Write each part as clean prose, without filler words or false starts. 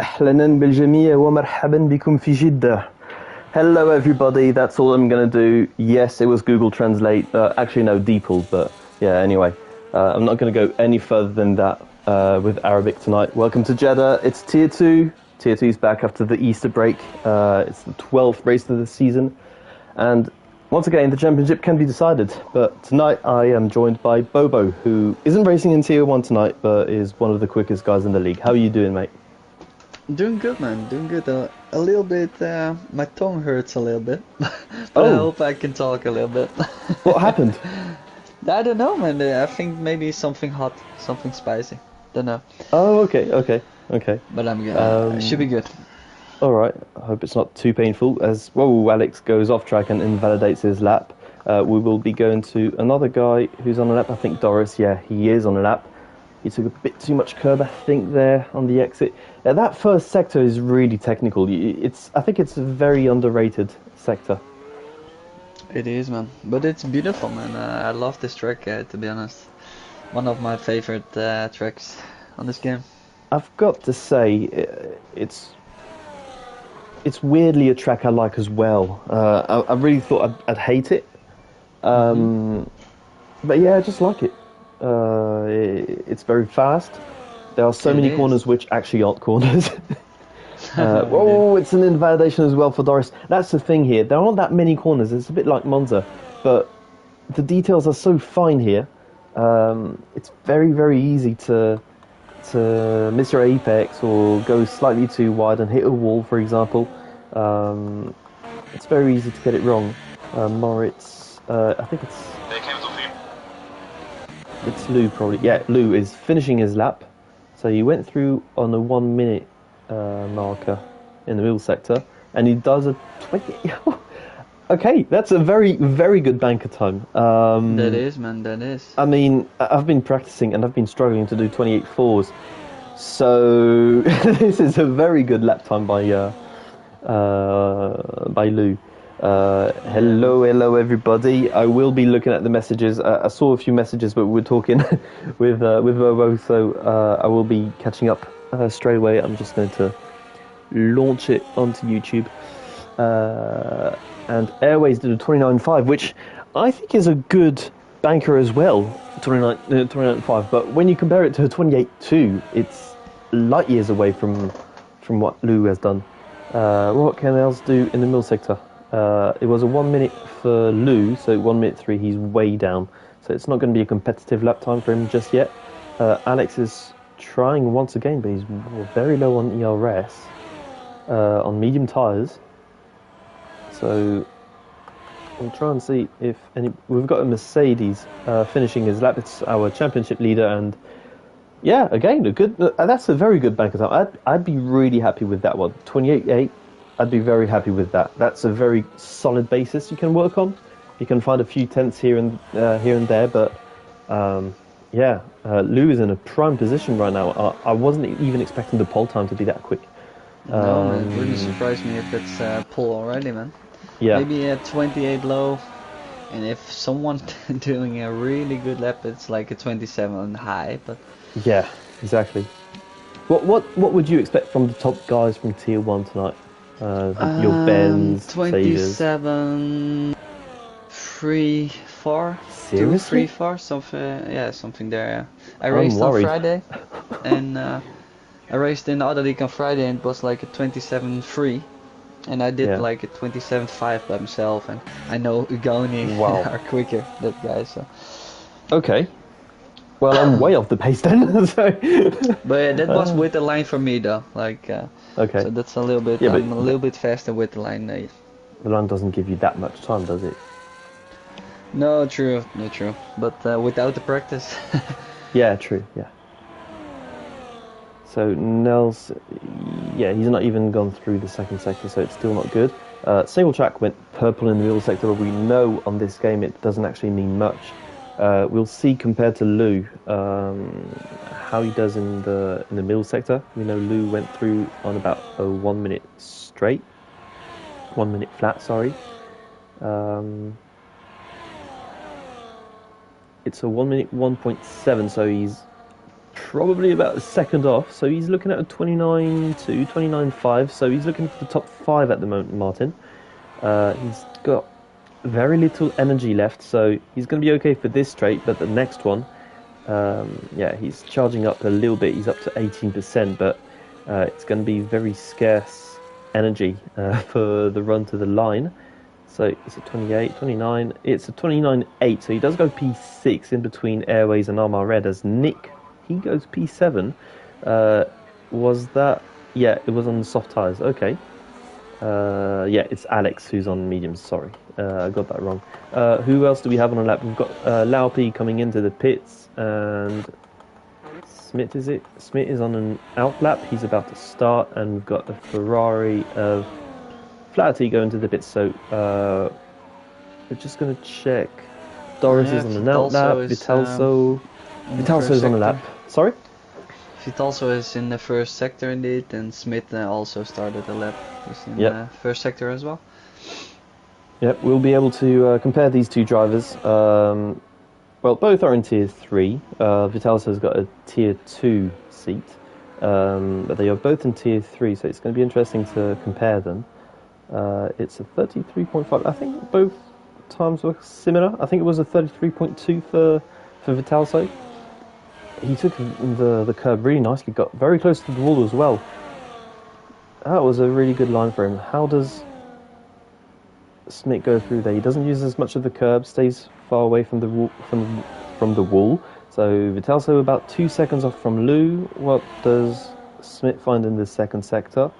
أهلاً بالجميع ومرحباً بكم في جدة. Hello everybody, that's all I'm going to do. Yes, it was Google Translate. Actually, no, DeepL, but yeah, anyway. I'm not going to go any further than that with Arabic tonight. Welcome to Jeddah. It's Tier 2. Tier 2's back after the Easter break. It's the 12th race of the season. And once again, the championship can be decided. But tonight I am joined by Bobo, who isn't racing in Tier 1 tonight, but is one of the quickest guys in the league. How are you doing, mate? Doing good, man. Doing good. A little bit. My tongue hurts a little bit, but I Oh, hope I can talk a little bit. what happened? I don't know, man. I think maybe something hot, something spicy. Don't know. Oh, okay. But I'm should be Um, good. all right. I hope it's not too painful. As whoa, Alex goes off track and invalidates his lap. We will be going to another guy who's on a lap. I think Doris. Yeah, he is on a lap. He took a bit too much curb, I think, there on the exit. That first sector is really technical. I think it's a very underrated sector. It is, man. But it's beautiful, man. I love this track, to be honest. One of my favorite tracks on this game. I've got to say, it's weirdly a track I like as well. I really thought I'd hate it, Hmm. but yeah, I just like it. It's very fast. There are so It many is. corners which actually aren't corners. Indeed. Oh, it's an invalidation as well for Doris. That's the thing here. There aren't that many corners. It's a bit like Monza, but the details are so fine here. It's very, very easy to miss your apex or go slightly too wide and hit a wall, for example. Um, it's very easy to get it wrong. Moritz, I think They came to film. it's Lou probably. Yeah, Lou is finishing his lap. So he went through on a 1 minute marker in the middle sector, and he does a 20. Okay, that's a very, very good banker time. That is, man. That is. I mean, I've been practicing and I've been struggling to do 28 fours. So this is a very good lap time by Lou. Yeah, man. Hello everybody. I will be looking at the messages. I saw a few messages, but we're talking with Bobo, so I will be catching up straight away. I'm just going to launch it onto YouTube. And Airways did a 29.5, which I think is a good banker as well, 29.5. But when you compare it to a 28.2, it's light years away from what Lou has done. What can else do in the middle sector? It was a 1 minute for Lou, so 1 minute 3, he's way down. So it's not going to be a competitive lap time for him just yet. Alex is trying once again, but he's very low on ERS, on medium tyres. So we'll try and see if any. We've got a Mercedes finishing his lap. It's our championship leader, and yeah, again, a good. That's a very good banker time. I'd be really happy with that one. 28.8. I'd be very happy with that. That's a very solid basis you can work on. You can find a few tenths here and there, but yeah, Lou is in a prime position right now. I wasn't even expecting the pole time to be that quick. No, man. It wouldn't Um, surprise me if it's pull already, man. yeah, Maybe at 28 low, and if someone doing a really good lap, it's like a 27 high. But yeah, exactly. What would you expect from the top guys from Tier 1 tonight? Your Bens, Sages. 27, 3, 4, 2, 3, Seriously? 4, something. Yeah, something there. Yeah. I I'm raced on worried. Friday, and I raced in the other league on Friday, and it was like a 27-3. And I did Yeah. like a 27.5 by myself, and I know Ugoni Wow. are quicker, that guy, so. Okay. Well, I'm way off the pace then. So. But yeah, that was Uh, with the line for me though, like, okay. so that's a little bit, Yeah, but I'm a little bit faster with the line. the line doesn't give you that much time, does it? No, true, no, true. But without the practice, Yeah, true. Yeah. So Nels, yeah, he's not even gone through the second sector, so it's still not good. Single track went purple in the middle sector, but we know on this game it doesn't actually mean much. We'll see compared to Lou how he does in the middle sector. We know Lou went through on about a 1 minute straight, 1 minute flat. Sorry. Um, it's a 1 minute 1.7, so he's probably about a second off. So he's looking at a 29.2, 29.5. So he's looking for the top 5 at the moment, Martin. He's got very little energy left, so he's going to be okay for this straight, but the next one, yeah, he's charging up a little bit. He's up to 18%, but it's going to be very scarce energy for the run to the line. So it's a 28, 29. It's a 29.8. So he does go P6 in between Airways and Armor Red. As Nick, he goes P7. Was that? Yeah, it was on the soft tires. Okay. Yeah, it's Alex who's on mediums. Sorry, I got that wrong. Who else do we have on a lap? We've got Laupi coming into the pits, and Smith is it? Smith is on an out lap. He's about to start, and we've got a Ferrari of Flaherty going to the pits. So we're just going to check. Doris is on an out lap. Vitalso is on a lap. Sorry. Vitalso is in the first sector indeed, and Smith also started a lap. He's in the first sector as well. Yep, we'll be able to compare these two drivers. Well, both are in Tier 3. Vitalso's got a Tier 2 seat, but they are both in Tier 3, so it's going to be interesting to compare them. It's a 33.5. I think both times were similar. I think it was a 33.2 for Vitalso. He took the curb really nicely, got very close to the wall as well. That was a really good line for him. How does Smith go through there? He doesn't use as much of the curb, stays far away from the wall. From the wall. So Vitalso about 2 seconds off from Lou. What does Smith find in the second sector?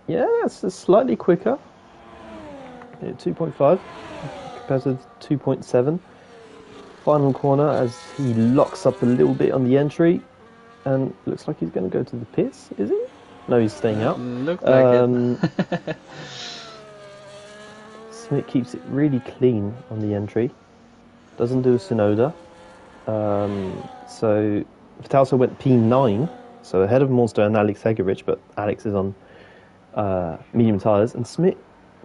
Yeah, it's slightly quicker. 2.5 compared to 2.7. Final corner as he locks up a little bit on the entry, and looks like he's going to go to the pits. Is he? No, he's staying out. Looked like it. Smith keeps it really clean on the entry. Doesn't do a Sonoda. So Vitalso went P9, so ahead of Monster and Alex Hegerich, but Alex is on medium tyres, and Smith,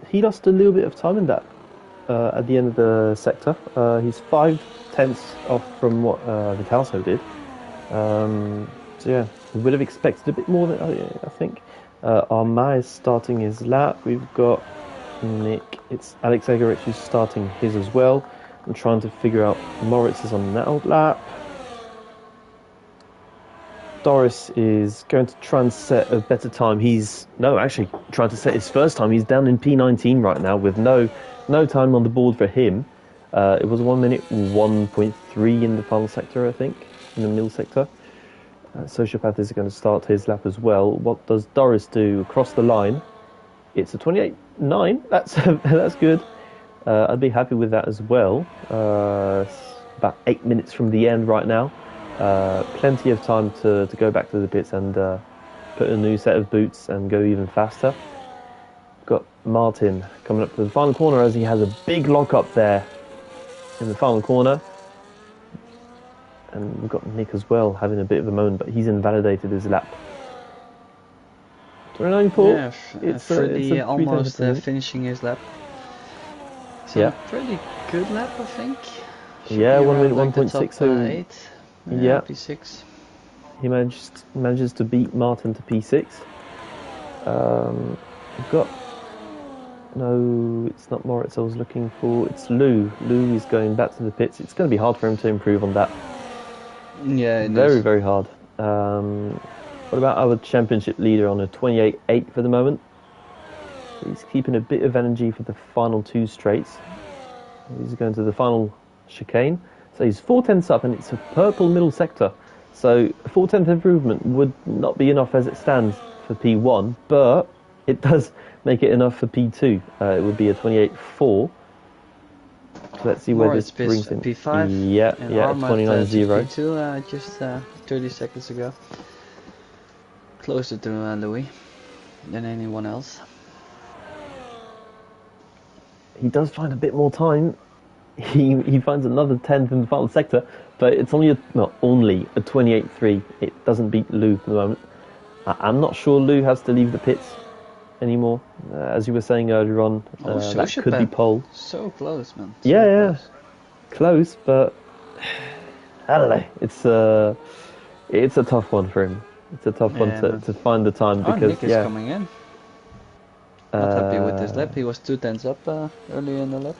he lost a little bit of time in that at the end of the sector. He's 0.5 off from what Vitalso did. So yeah, we would have expected a bit more than I think. Armand is starting his lap. We've got Nick. It's Alex Egerich who's starting his as well. I'm trying to figure out. Moritz is on that old lap. Doris is going to try and set a better time. He's actually trying to set his first time. He's down in P19 right now with no time on the board for him. It was 1 minute 1.3 in the final sector, I think, in the middle sector. Sociopath is going to start his lap as well. What does Doris do across the line? It's a 28.9. That's good. I'd be happy with that as well. About 8 minutes from the end right now. Plenty of time to go back to the pits and put a new set of boots and go even faster. Got Martin coming up to the final corner as he has a big lock up there in the final corner. And we've got Nick as well having a bit of a moan, but he's invalidated his lap. 29.4. Yeah, it's Freddie almost finishing his lap. So a pretty good lap, I think. Should 1 minute 1.6. So 8. Yeah, P6. He manages to beat Martin to P6. We've got it's not Moritz I was looking for. It's Lou. Lou is going back to the pits. It's going to be hard for him to improve on that. Yeah, very hard. What about our championship leader on a 28.8 for the moment? He's keeping a bit of energy for the final 2 straights. He's going to the final chicane. So he's 0.4 up, and it's a purple middle sector. So a 0.4 improvement would not be enough as it stands for P1, but it does make it enough for P2. It would be a 28.4. So let's see where this brings him. P5. Yeah, 29.0. P2 just 30 seconds ago. Closer to Louis than anyone else. He does find a bit more time. He finds another 10th in the final sector, but it's only a 28.3. It doesn't beat Lou for the moment. I'm not sure Lou has to leave the pits anymore. As you were saying earlier on, that could be pole. So close, man. So close, but I don't know. It's a tough one for him. It's a tough one Yeah, to, man. to find the time Oh, because Nick is yeah. coming in. Not happy with his lap. He was 2 tenths up earlier in the lap.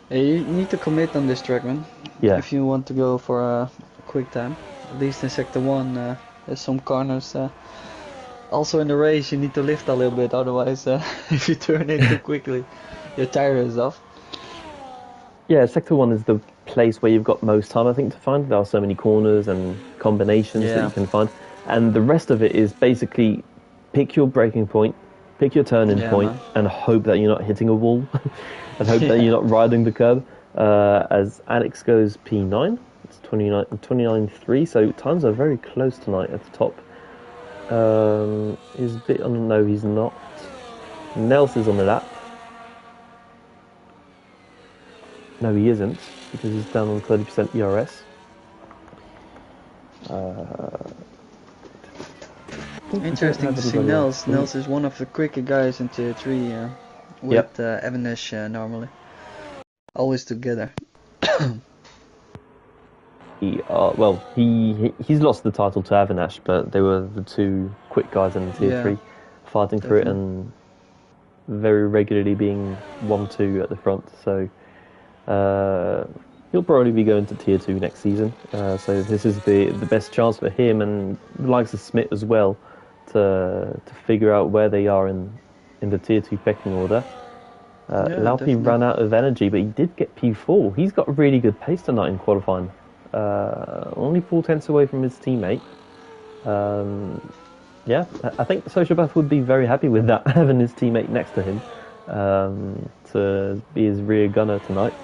Hey, you need to commit on this track, man. Yeah. If you want to go for a quick time. At least in sector 1, there's some corners. Also in the race, you need to lift a little bit. Otherwise, if you turn in too quickly, your tire is off. Yeah, sector 1 is the place where you've got most time, I think, to find. There are so many corners and combinations that Yeah. you can find. And the rest of it is basically pick your braking point, pick your turn-in Yeah, point, man. and hope that you're not hitting a wall. And hope that Yeah. you're not riding the curb. As Alex goes P9, it's 29.3, so times are very close tonight at the top. He's a bit on, no, he's not. Nels is on the lap. No, he isn't, because he's down on 30% ERS. Interesting to see Nels. Nels is one of the quicker guys in tier 3 with Avanish normally. Always together. He's lost the title to Avinash, but they were the two quick guys in tier 3 fighting for it and very regularly being 1-2 at the front. So he'll probably be going to tier 2 next season. So this is the best chance for him and the likes of Smith as well to figure out where they are in the tier 2 pecking order. Laupi ran out of energy, but he did get P4. He's got really good pace tonight in qualifying. Only 4 tenths away from his teammate. Yeah, I think Sociopath would be very happy with that, having his teammate next to him to be his rear gunner tonight.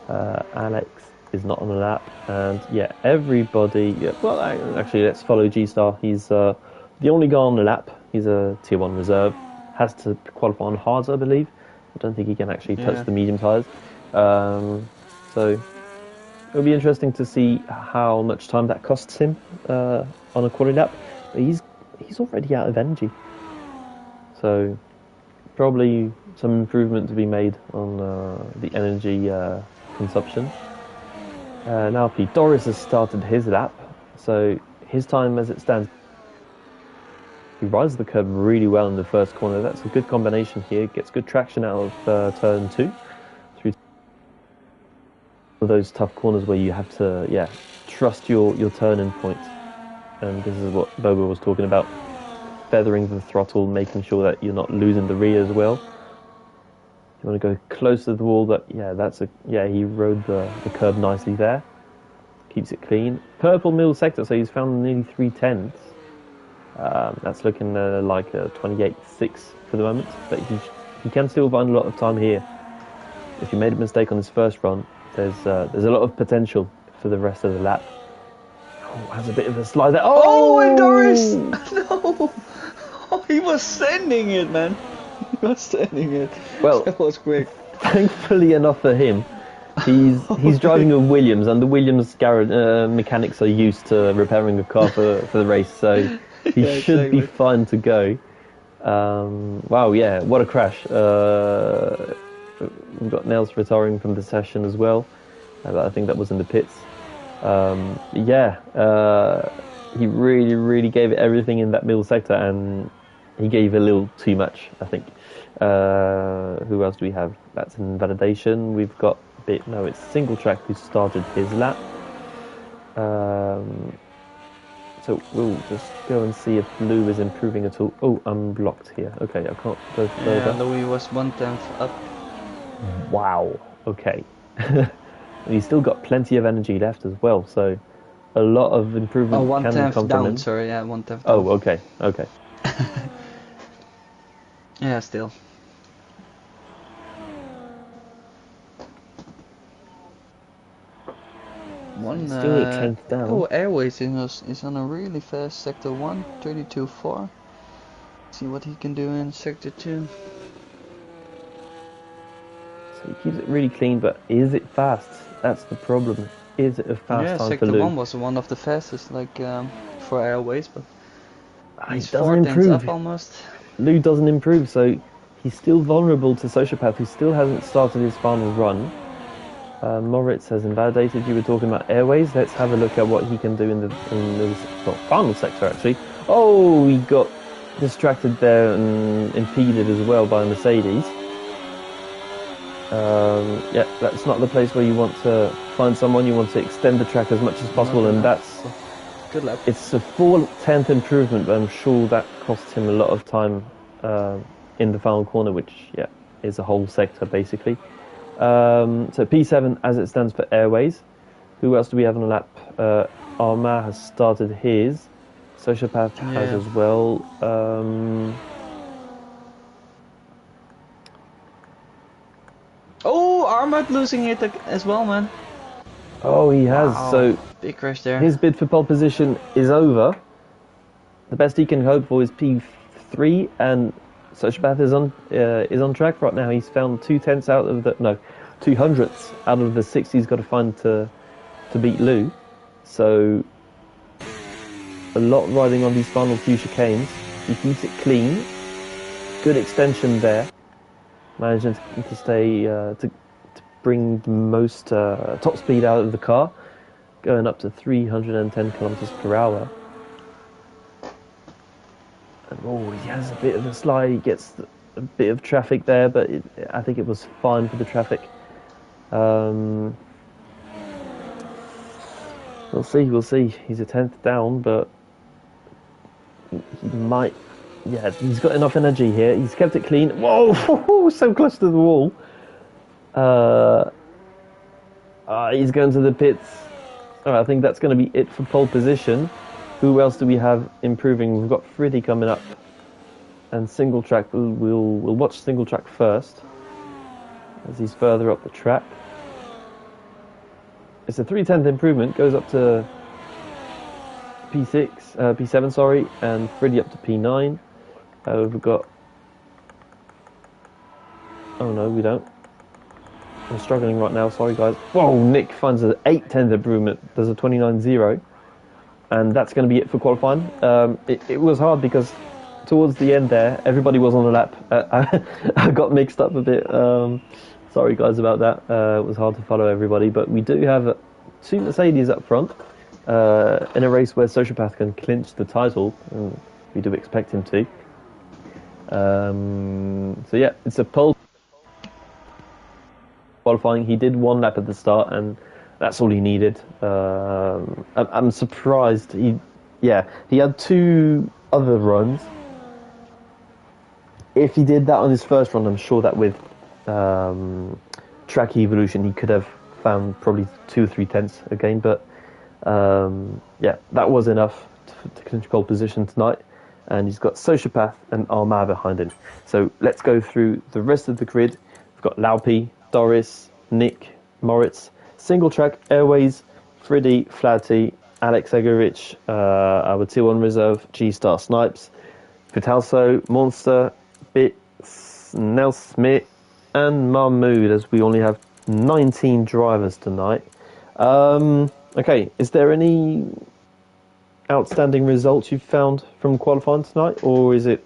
Alex is not on the lap, and yeah, everybody. Yeah, well, actually, let's follow G-Star. He's the only guy on the lap. He's a tier 1 reserve. Has to qualify on hards, I believe. I don't think he can actually touch the medium tyres. So it'll be interesting to see how much time that costs him on a quality lap. But he's already out of energy. So probably some improvement to be made on the energy consumption. Now Doris has started his lap. So his time as it stands, he rides the curb really well in the first corner. That's a good combination here. Gets good traction out of turn 2. Through those tough corners where you have to, trust your turn-in point. And this is what Bobo was talking about. Feathering the throttle, making sure that you're not losing the rear as well. You want to go close to the wall. He rode the curb nicely there. Keeps it clean. Purple middle sector, so he's found nearly 3 tenths. That's looking like a 28.6 for the moment, but he can still find a lot of time here. If he made a mistake on his first run, there's a lot of potential for the rest of the lap. Oh, has a bit of a slide there. Oh, and Doris! No! Oh, he was sending it, man. He was sending it. Well, that was quick. Thankfully enough for him, he's driving a Williams, and the Williams garage mechanics are used to repairing a car for the race, so he should be fine to go. Wow, yeah, what a crash. We've got Nels retiring from the session as well. I think that was in the pits. He really, really gave it everything in that middle sector, and he gave a little too much, I think. Who else do we have? That's in validation. We've got it's Single Track who started his lap. So we'll just go and see if Lou is improving at all. Oh, I'm blocked here. Okay, I can't go further. Yeah, Louis was 1 tenth up. Wow. Okay. He's still got plenty of energy left as well, so a lot of improvement Oh, 1 can tenth come down, from him. sorry, yeah, 1 tenth down. Oh, okay. Yeah, still. Still a tenth down. Oh, Airways is on a really fast sector 1, 32.4. See what he can do in sector 2. So he keeps it really clean, but is it fast? That's the problem. Is it a fast time for Lou? Sector 1 was one of the fastest, for Airways, but he's doesn't 4 tenths improve. up almost. Lou doesn't improve, so he's still vulnerable to Sociopath, who still hasn't started his final run. Moritz has invalidated. You were talking about airways. Let's have a look at what he can do in the final sector, actually. Oh, he got distracted there and impeded as well by Mercedes. Yeah, that's not the place where you want to find someone. You want to extend the track as much as possible, and that's good lap. It's a 4/10 improvement, but I'm sure that cost him a lot of time in the final corner, which is a whole sector basically. So P7 as it stands for airways. Who else do we have on the lap? Armand has started his. Sociopath has as well. Oh, Armand losing it as well, man. Oh, he has. Wow. So big crash there. His bid for pole position is over. The best he can hope for is P3, and Sociopath is on track right now. He's found 2/10 out of the 200ths out of the 60 he's got to find to beat Lou. So a lot riding on these final few chicanes. He keeps it clean. Good extension there. Managing to stay to bring the most top speed out of the car, going up to 310 kilometers per hour. And he has a bit of a slide. He gets a bit of traffic there, but I think it was fine for the traffic. We'll see. He's a 10th down, but he might. Yeah, he's got enough energy here. He's kept it clean. Whoa, so close to the wall. He's going to the pits. I think that's going to be it for pole position. Who else do we have improving? We've got Friddy coming up, and single track. We'll watch single track first, as he's further up the track. It's a 3/10 improvement. Goes up to P7, sorry, and Friddy up to P9. We've got. Oh no, we don't. I'm struggling right now. Sorry, guys. Whoa, Nick finds an 8/10 improvement. There's a 29.0. And that's going to be it for qualifying. It was hard because towards the end there, everybody was on the lap. I got mixed up a bit. Sorry guys about that. It was hard to follow everybody, but we do have 2 Mercedes up front in a race where Sociopath can clinch the title. And we do expect him to. So yeah, it's a pole qualifying. He did 1 lap at the start, and that's all he needed. I'm surprised. He had 2 other runs. If he did that on his first run, I'm sure that with track evolution he could have found probably 2 or 3 tenths again. But that was enough to clinch pole position tonight. And he's got Sociopath and Armand behind him. So let's go through the rest of the grid. We've got Laupi, Doris, Nick, Moritz. Single track, Airways, Friddy, Flatty, Alex Egerich, our Tier 1 reserve, G-Star Snipes, Vitalso, Monster, Bits, Nel Smith, and Mahmood, as we only have 19 drivers tonight. Okay, is there any outstanding results you've found from qualifying tonight, or is it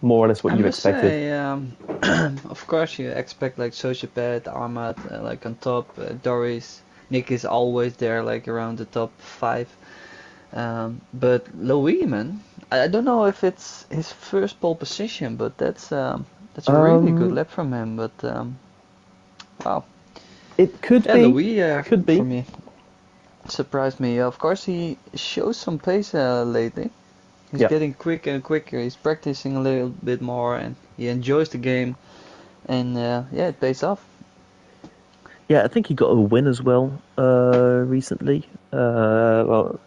more or less what you expected? Of course, you expect like Sociopath, Armad, like on top. Doris, Nick is always there, like around the top 5. But Louis, man, I don't know if it's his first pole position, but that's a really good lap from him. But wow, it could be. Louis could be for me. Surprised me. Of course, he shows some pace lately. He's getting quicker and quicker. He's practicing a little bit more, and he enjoys the game. And it pays off. Yeah, I think he got a win as well recently. Well,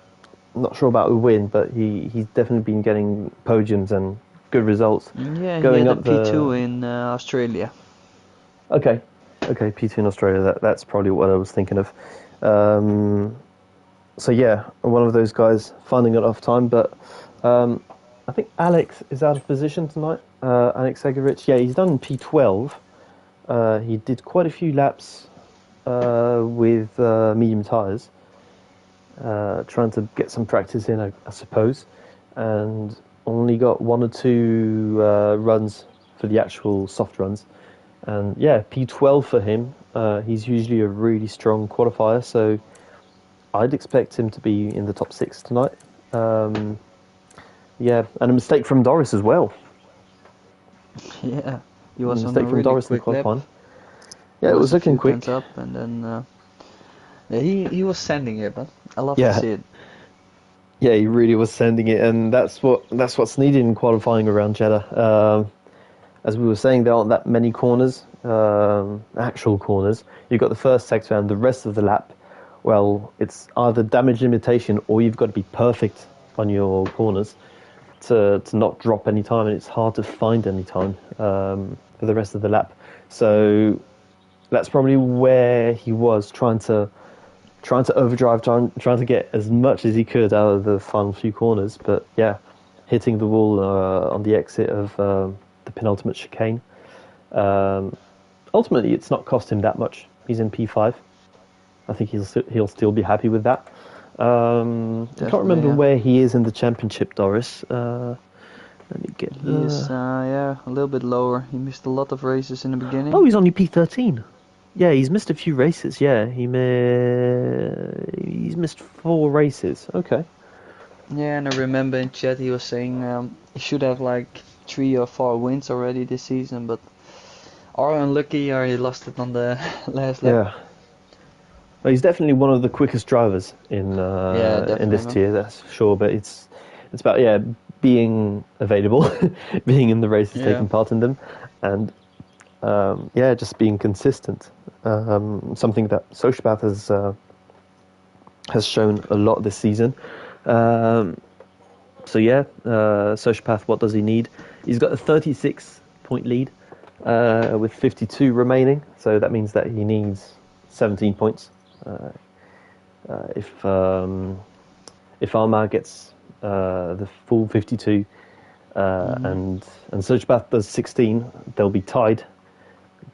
not sure about a win, but he's definitely been getting podiums and good results. Yeah, going he had up a P2 in Australia. Okay, P2 in Australia. That's probably what I was thinking of. So yeah, one of those guys finding it off time, but I think Alex is out of position tonight. Alex Egerich, he's done P12. He did quite a few laps with medium tyres, trying to get some practice in, I suppose, and only got 1 or 2 runs for the actual soft runs. And P12 for him, He's usually a really strong qualifier, so I'd expect him to be in the top 6 tonight. Yeah, and a mistake from Doris as well. Yeah, he A was on a mistake from really Doris in the quick lap. qualifying. Yeah, it was A looking few quick. tenths up, and then yeah, he was sending it, but I love to Yeah. see it. Yeah, he really was sending it, and that's what's needed in qualifying around Jeddah. As we were saying, there aren't that many corners, actual corners. You've got the first sector and the rest of the lap. Well, it's either damage limitation or you've got to be perfect on your corners to not drop any time, and it's hard to find any time for the rest of the lap. So that's probably where he was trying to overdrive, trying to get as much as he could out of the final few corners. But yeah, hitting the wall on the exit of the penultimate chicane. Ultimately, it's not cost him that much. He's in P5. I think he'll still be happy with that. I can't remember where he is in the championship, Doris. Let me get. He's a little bit lower. He missed a lot of races in the beginning. Oh, he's only P13. Yeah, he's missed a few races. Yeah, he's missed 4 races. Okay. Yeah, and I remember in chat he was saying he should have like 3 or 4 wins already this season, but are unlucky or he lost it on the last lap. Yeah. Well, he's definitely one of the quickest drivers in this tier, that's for sure. But it's about being available, being in the races, taking part in them, and just being consistent. Something that Sociopath has shown a lot this season. Sociopath, what does he need? He's got a 36-point lead with 52 remaining, so that means that he needs 17 points. If Armagh gets the full 52 and Sociopath does 16, they'll be tied,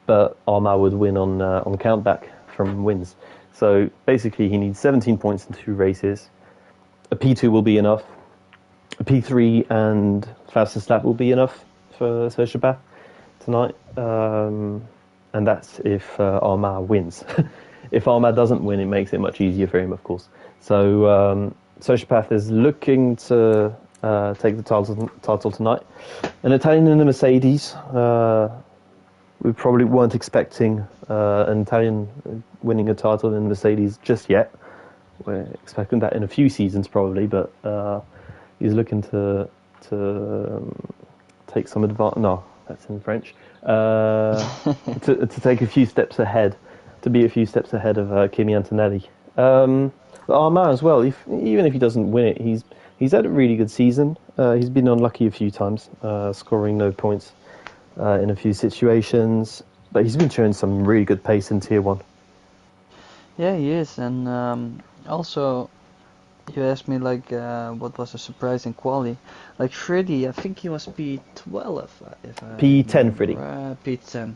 but Armagh would win on countback from wins. So basically he needs 17 points in 2 races. A P2 will be enough. A P3 and fastest lap will be enough for Sociopath tonight. And that's if Armagh wins. If Armagh doesn't win, it makes it much easier for him, of course. So Sociopath is looking to take the title tonight. An Italian in a Mercedes. We probably weren't expecting an Italian winning a title in Mercedes just yet. We're expecting that in a few seasons probably, but he's looking to take some advantage. No, that's in French. To take a few steps ahead, to be a few steps ahead of Kimi Antonelli. Armagh as well. Even if he doesn't win it, he's had a really good season. He's been unlucky a few times, scoring no points in a few situations, but he's been showing some really good pace in Tier 1. Yeah, he is, and also you asked me like what was a surprising quali. Like Freddy, I think he was P12 if I P10 Freddy. P10,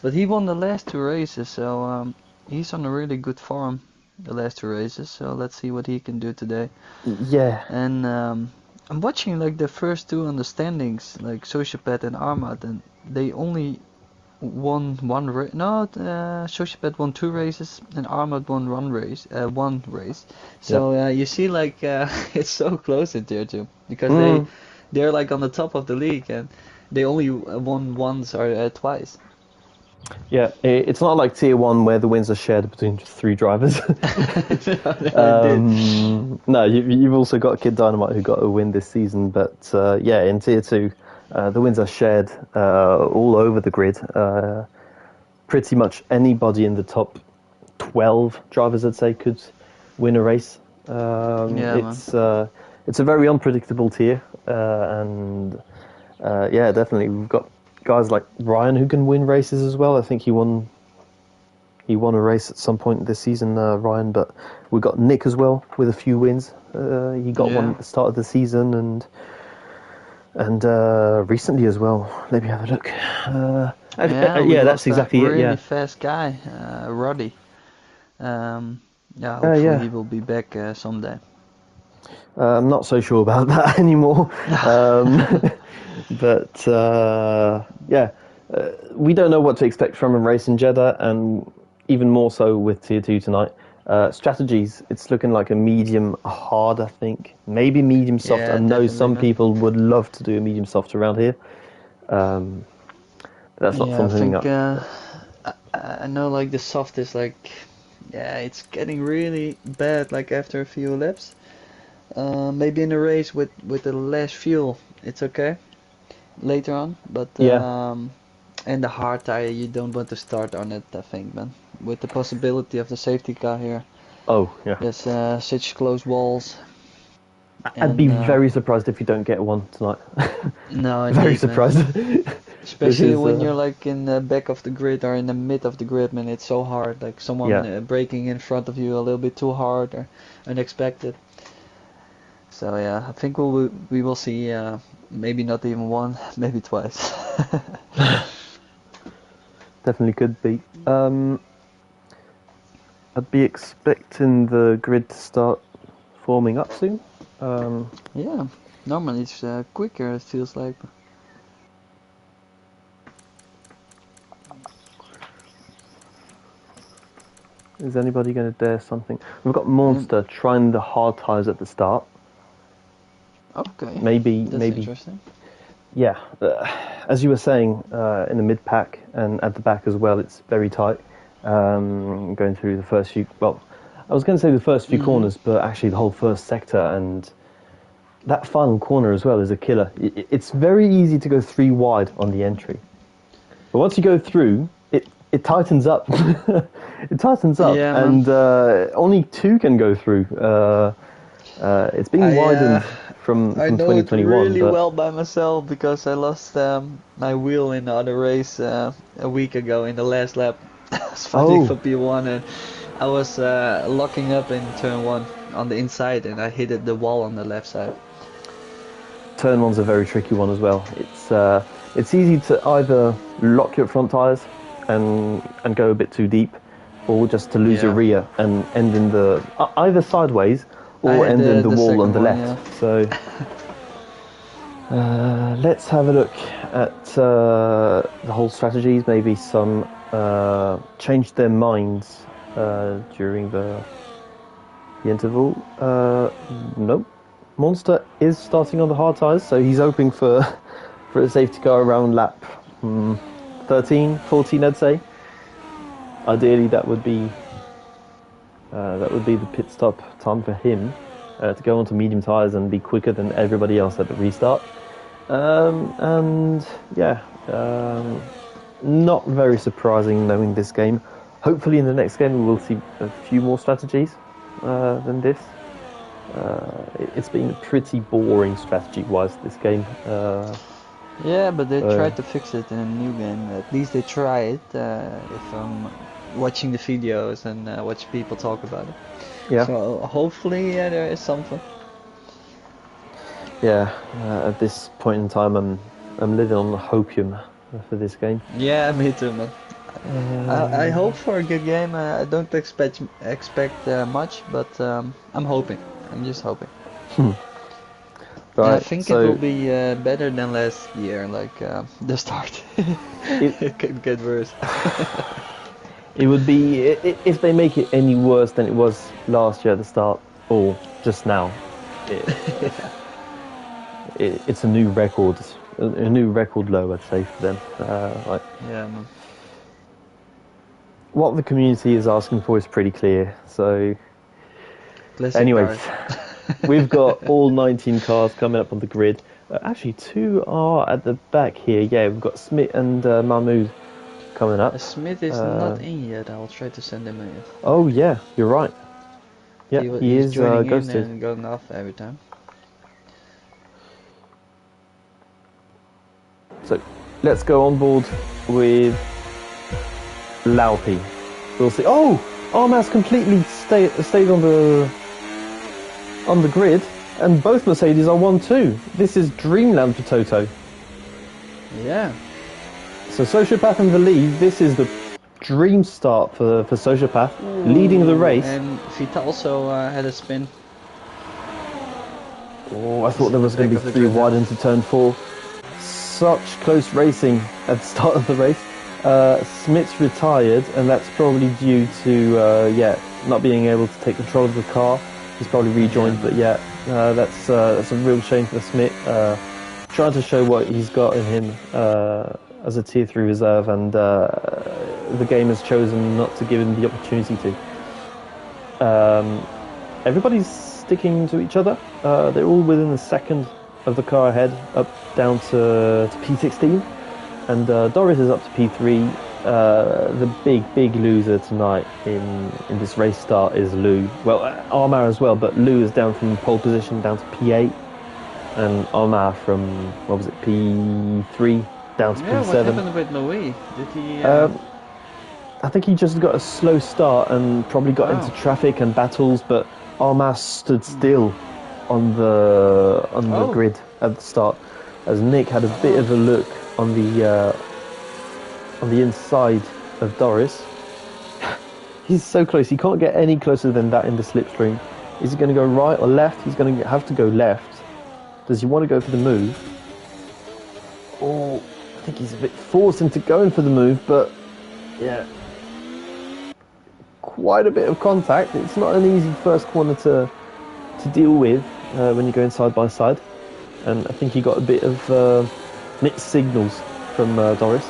but he won the last 2 races, so he's on a really good form the last 2 races. So let's see what he can do today. Yeah. And I'm watching like the first 2 on the standings, like Sociopath and Armad, and they only won one race. No, Sociopath won 2 races and Armad won one race. So you see, like it's so close in Tier 2 because they're like on the top of the league and they only won once or twice. Yeah, it's not like Tier 1 where the wins are shared between just 3 drivers. No, you've also got Kid Dynamite who got a win this season, but in Tier 2, the wins are shared all over the grid. Pretty much anybody in the top 12 drivers, I'd say, could win a race. It's a very unpredictable tier, and definitely we've got guys like Ryan who can win races as well. I think he won a race at some point this season, Ryan. But we've got Nick as well with a few wins. He got one at the start of the season and recently as well. Let me have a look. That's exactly it. Really fast guy, Roddy. Hopefully he will be back someday. I'm not so sure about that anymore. But we don't know what to expect from a race in Jeddah, and even more so with Tier 2 tonight. Strategies, it's looking like a medium hard, I think. Maybe medium soft. Yeah, I know definitely, some man. people would love to do a medium soft around here. That's not Yeah, I something think that... I know like the soft is like, yeah, it's getting really bad like after a few laps. Maybe in a race with the less fuel, it's okay later on, but Yeah. and the hard tire you don't want to start on it, I think, man. With the possibility of the safety car here, Oh, yeah. there's such close walls, I'd be and very surprised if you don't get one tonight. no, Very indeed, man. surprised. Especially Because, when you're like in the back of the grid or in the mid of the grid, man, it's so hard. Like someone yeah. braking in front of you a little bit too hard or unexpected. So yeah, I think we will see maybe not even one, maybe twice. Definitely could be. I'd be expecting the grid to start forming up soon. Yeah, normally it's quicker, it feels like. Is anybody going to dare something? We've got Monster trying the hard tires at the start. Okay, Maybe, that's maybe. interesting. Yeah, as you were saying, in the mid pack and at the back as well, it's very tight. Going through the first few, well, I was going to say the first few corners, but actually the whole first sector, and that final corner as well is a killer. It's very easy to go 3 wide on the entry, but once you go through, it tightens up. It tightens up, Yeah, and man. only 2 can go through. It's been widened from I know it 2021, really but well by myself because I lost my wheel in the other race a week ago in the last lap. I was fighting for P1 and I was locking up in turn 1 on the inside and I hit the wall on the left side. turn 1's a very tricky one as well. It's easy to either lock your front tires and go a bit too deep, or just to lose your Yeah. rear and end in the either sideways I or had end in the the wall on second the one, left. yeah. So let's have a look at the whole strategies. Maybe some changed their minds during the interval. Nope. Monster is starting on the hard tyres, so he's hoping for a safety car around lap 13, 14, I'd say. Ideally, that would be the pit stop time for him to go onto medium tyres and be quicker than everybody else at the restart. And yeah, not very surprising knowing this game. Hopefully, in the next game, we will see a few more strategies than this. It's been pretty boring strategy-wise, this game. Yeah, but they tried to fix it in a new game. At least they tried. If I'm watching the videos and watch people talk about it. Yeah. So hopefully there is something. Yeah. At this point in time, I'm living on hopium for this game. Yeah, me too, man. I hope for a good game. I don't expect much, but I'm hoping. I'm just hoping. Right, and I think it will be better than last year, like the start. It could get worse. It would be if they make it any worse than it was last year at the start or just now. It's a new record, low, I'd say, for them. Yeah, man. What the community is asking for is pretty clear. So, Classic anyways, cars. we've got all 19 cars coming up on the grid. Actually, 2 are at the back here. Yeah, we've got Smith and Mahmood coming up. Smith is not in yet. I'll try to send him in. Oh yeah, you're right. Yeah, he is joining in ghosted. and going off every time. So let's go on board with Laupi. We'll see. Oh, Armas completely stayed on the grid, and both Mercedes are 1-2. This is dreamland for Toto. Yeah. So Sociopath and Valiv, this is the dream start for Sociopath, leading the race. And Vita also had a spin. Oh, I thought there was going to be 3 wide into turn 4. Such close racing at the start of the race. Smith's retired, and that's probably due to not being able to take control of the car. He's probably rejoined, but that's a real shame for Smith. Trying to show what he's got in him as a tier 3 reserve, and the game has chosen not to give him the opportunity to. Everybody's sticking to each other. They're all within a second of the car ahead, up down to P16, and Doris is up to P3. The big loser tonight in this race start is Lou. Well, Armar as well, but Lou is down from pole position down to P8, and Armar from, what was it, P3 down to P7. What happened with Louis? Did he... I think he just got a slow start and probably got into traffic and battles, but Armar stood still on the grid at the start, as Nick had a bit of a look on the inside of Doris. He's so close, he can't get any closer than that in the slipstream. Is he going to go right or left? He's going to have to go left. Does he want to go for the move? Oh, I think he's a bit forced into going for the move, but yeah, quite a bit of contact. It's not an easy first corner to deal with when you're going side by side, and I think he got a bit of mixed signals from Doris.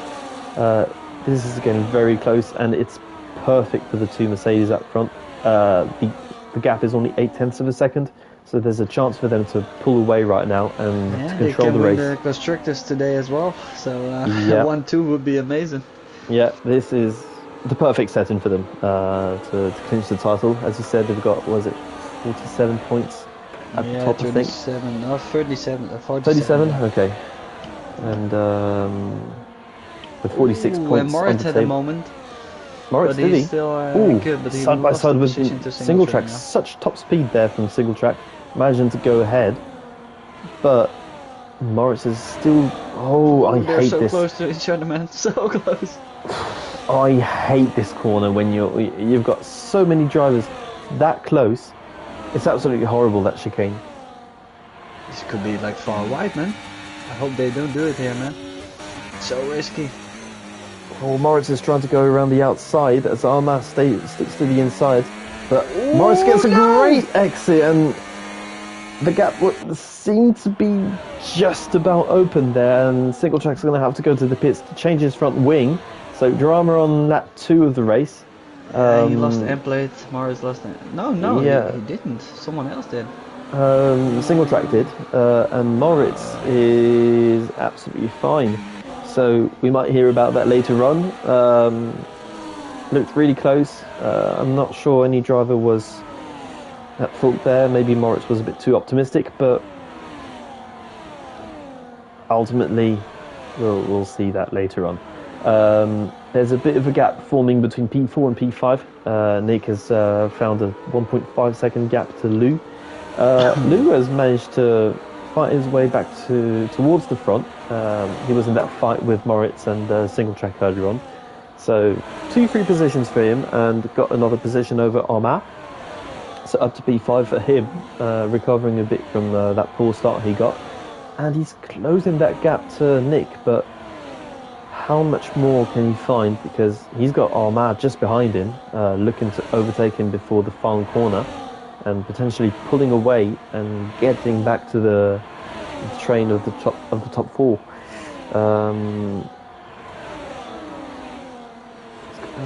This is getting very close, and it's perfect for the two Mercedes up front. The gap is only 0.8 of a second, so there's a chance for them to pull away right now and to control the race. They can win the constructors today as well, so 1-2 would be amazing. Yeah, this is the perfect setting for them to clinch the title. As you said, they've got, was it 47 points at the top, I think? 37, 37, okay. And with 46 points and Moritz at the moment. Moritz, did he? Still good, but he side by side with single track. now. Such top speed there from single track. Managing to go ahead, but Moritz is still. They're hate so this. close to each other, man. So close. I hate this corner when you've got so many drivers that close. It's absolutely horrible, that chicane. This could be like far wide, man. I hope they don't do it here, man. So risky. Well, Moritz is trying to go around the outside as Armar sticks to the inside, but Moritz gets a great exit, and the gap seemed to be just about open there, and single track's going to have to go to the pits to change his front wing. So drama on lap 2 of the race. He lost the end plate. Moritz lost it. No, he didn't. Someone else did. Single track did, and Moritz is absolutely fine. So we might hear about that later on. Looked really close. I'm not sure any driver was at fault there. Maybe Moritz was a bit too optimistic, but ultimately we'll see that later on. There's a bit of a gap forming between P4 and P5. Nick has found a 1.5 second gap to Lou. Lou has managed to fight his way back towards the front. He was in that fight with Moritz and single track earlier on. So 2 free positions for him, and got another position over Armar. So up to P5 for him, recovering a bit from that poor start he got. And he's closing that gap to Nick, but how much more can he find? Because he's got Armar just behind him, looking to overtake him before the final corner, and potentially pulling away and getting back to the train of the top 4.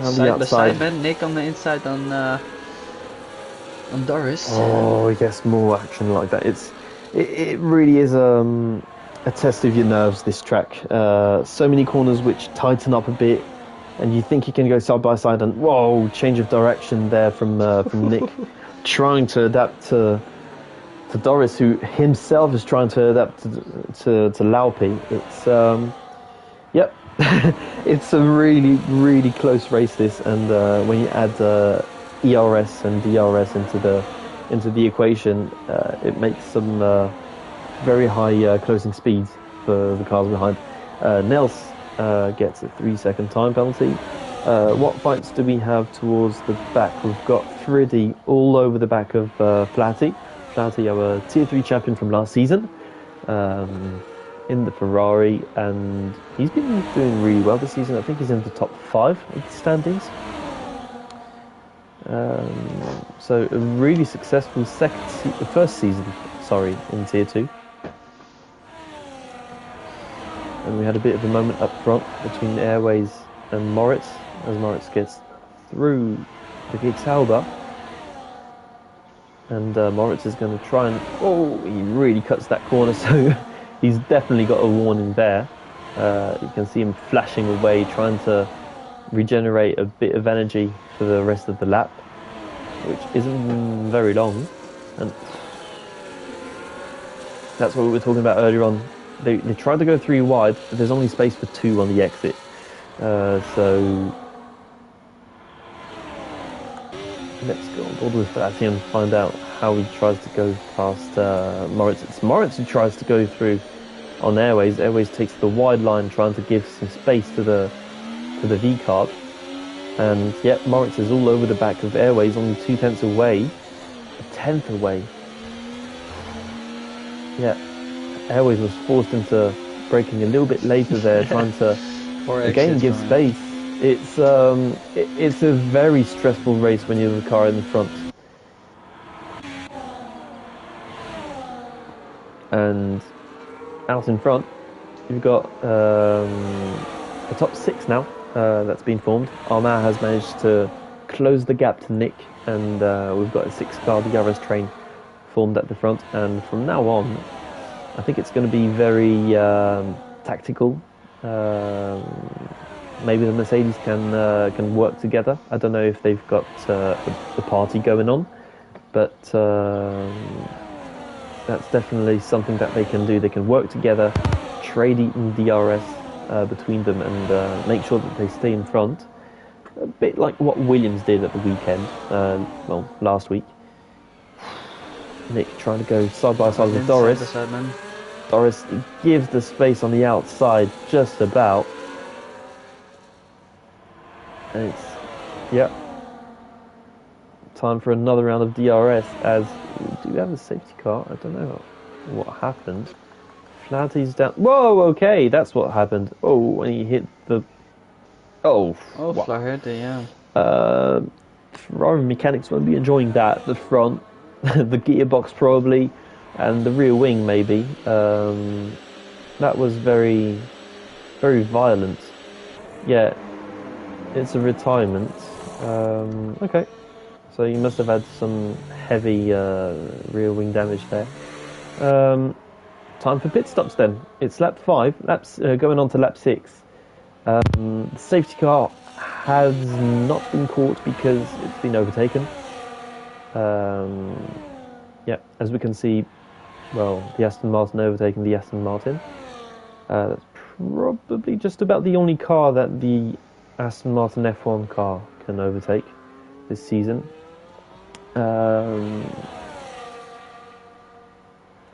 Side by side, man. Nick on the inside on Doris. Oh yes, more action like that. It really is a test of your nerves, this track. So many corners which tighten up a bit, and you think you can go side by side, and whoa, change of direction there from Nick, trying to adapt to Doris, who himself is trying to adapt to Laupi. It's it's a really, really close race, this, and when you add ERS and DRS into the equation, it makes some very high closing speeds for the cars behind. Nels gets a 3-second time penalty. What fights do we have towards the back? We've got Freddy all over the back of Flatty. Flatty, our tier 3 champion from last season. in the Ferrari, and he's been doing really well this season. I think he's in the top 5 of the standings. So a really successful first season, in Tier 2. And we had a bit of a moment up front between Airways and Moritz, as Moritz gets through the Gixhalber. And Moritz is going to try and... Oh, he really cuts that corner, so he's definitely got a warning there. You can see him flashing away, trying to regenerate a bit of energy for the rest of the lap, which isn't very long. And that's what we were talking about earlier on. They tried to go 3 wide, but there's only space for 2 on the exit. So let's go on board with that and find out how he tries to go past Moritz. It's Moritz who tries to go through on Airways. Airways takes the wide line, trying to give some space to the V-card. And yep, Moritz is all over the back of Airways, only 2/10 away, 1/10 away. Yeah, Airways was forced into braking a little bit later there, trying to again give space. It's a very stressful race when you have a car in the front. And out in front, you've got a top 6 now that's been formed. Armand has managed to close the gap to Nick, and we've got a 6-car DRS train formed at the front. And from now on, I think it's going to be very tactical. Maybe the Mercedes can work together. I don't know if they've got a party going on, but that's definitely something that they can do. They can work together, trade in DRS between them, and make sure that they stay in front. A bit like what Williams did at the weekend, last week. Nick trying to go side by side with Doris. Doris gives the space on the outside just about. And it's, yeah, time for another round of DRS, as we do have a safety car. I don't know what happened. Flaherty's down. Whoa, okay, that's what happened. Oh, when he hit the... Oh, Flaherty, yeah. Ferrari mechanics won't be enjoying that. The front, the gearbox probably, and the rear wing maybe. That was very, very violent. Yeah, it's a retirement. Okay, so you must have had some heavy rear wing damage there. Time for pit stops then. It's lap 5, going on to lap 6. The safety car has not been caught because it's been overtaken. Yeah, as we can see, well, the Aston Martin overtaking the Aston Martin. That's probably just about the only car that the Aston Martin F1 car can overtake this season.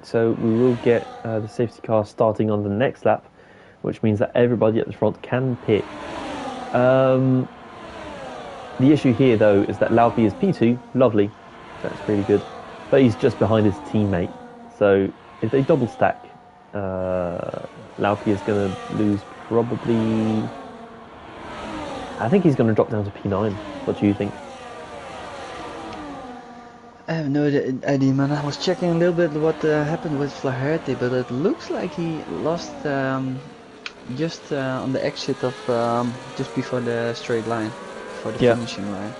So we will get the safety car starting on the next lap, which means that everybody at the front can pit. The issue here, though, is that Laupi is P2. Lovely. That's really good. But he's just behind his teammate. So if they double stack, Laupi is going to lose probably... I think he's going to drop down to P9. What do you think? I have no idea, man. I was checking a little bit what happened with Flaherty, but it looks like he lost just on the exit of just before the straight line, for the finishing line.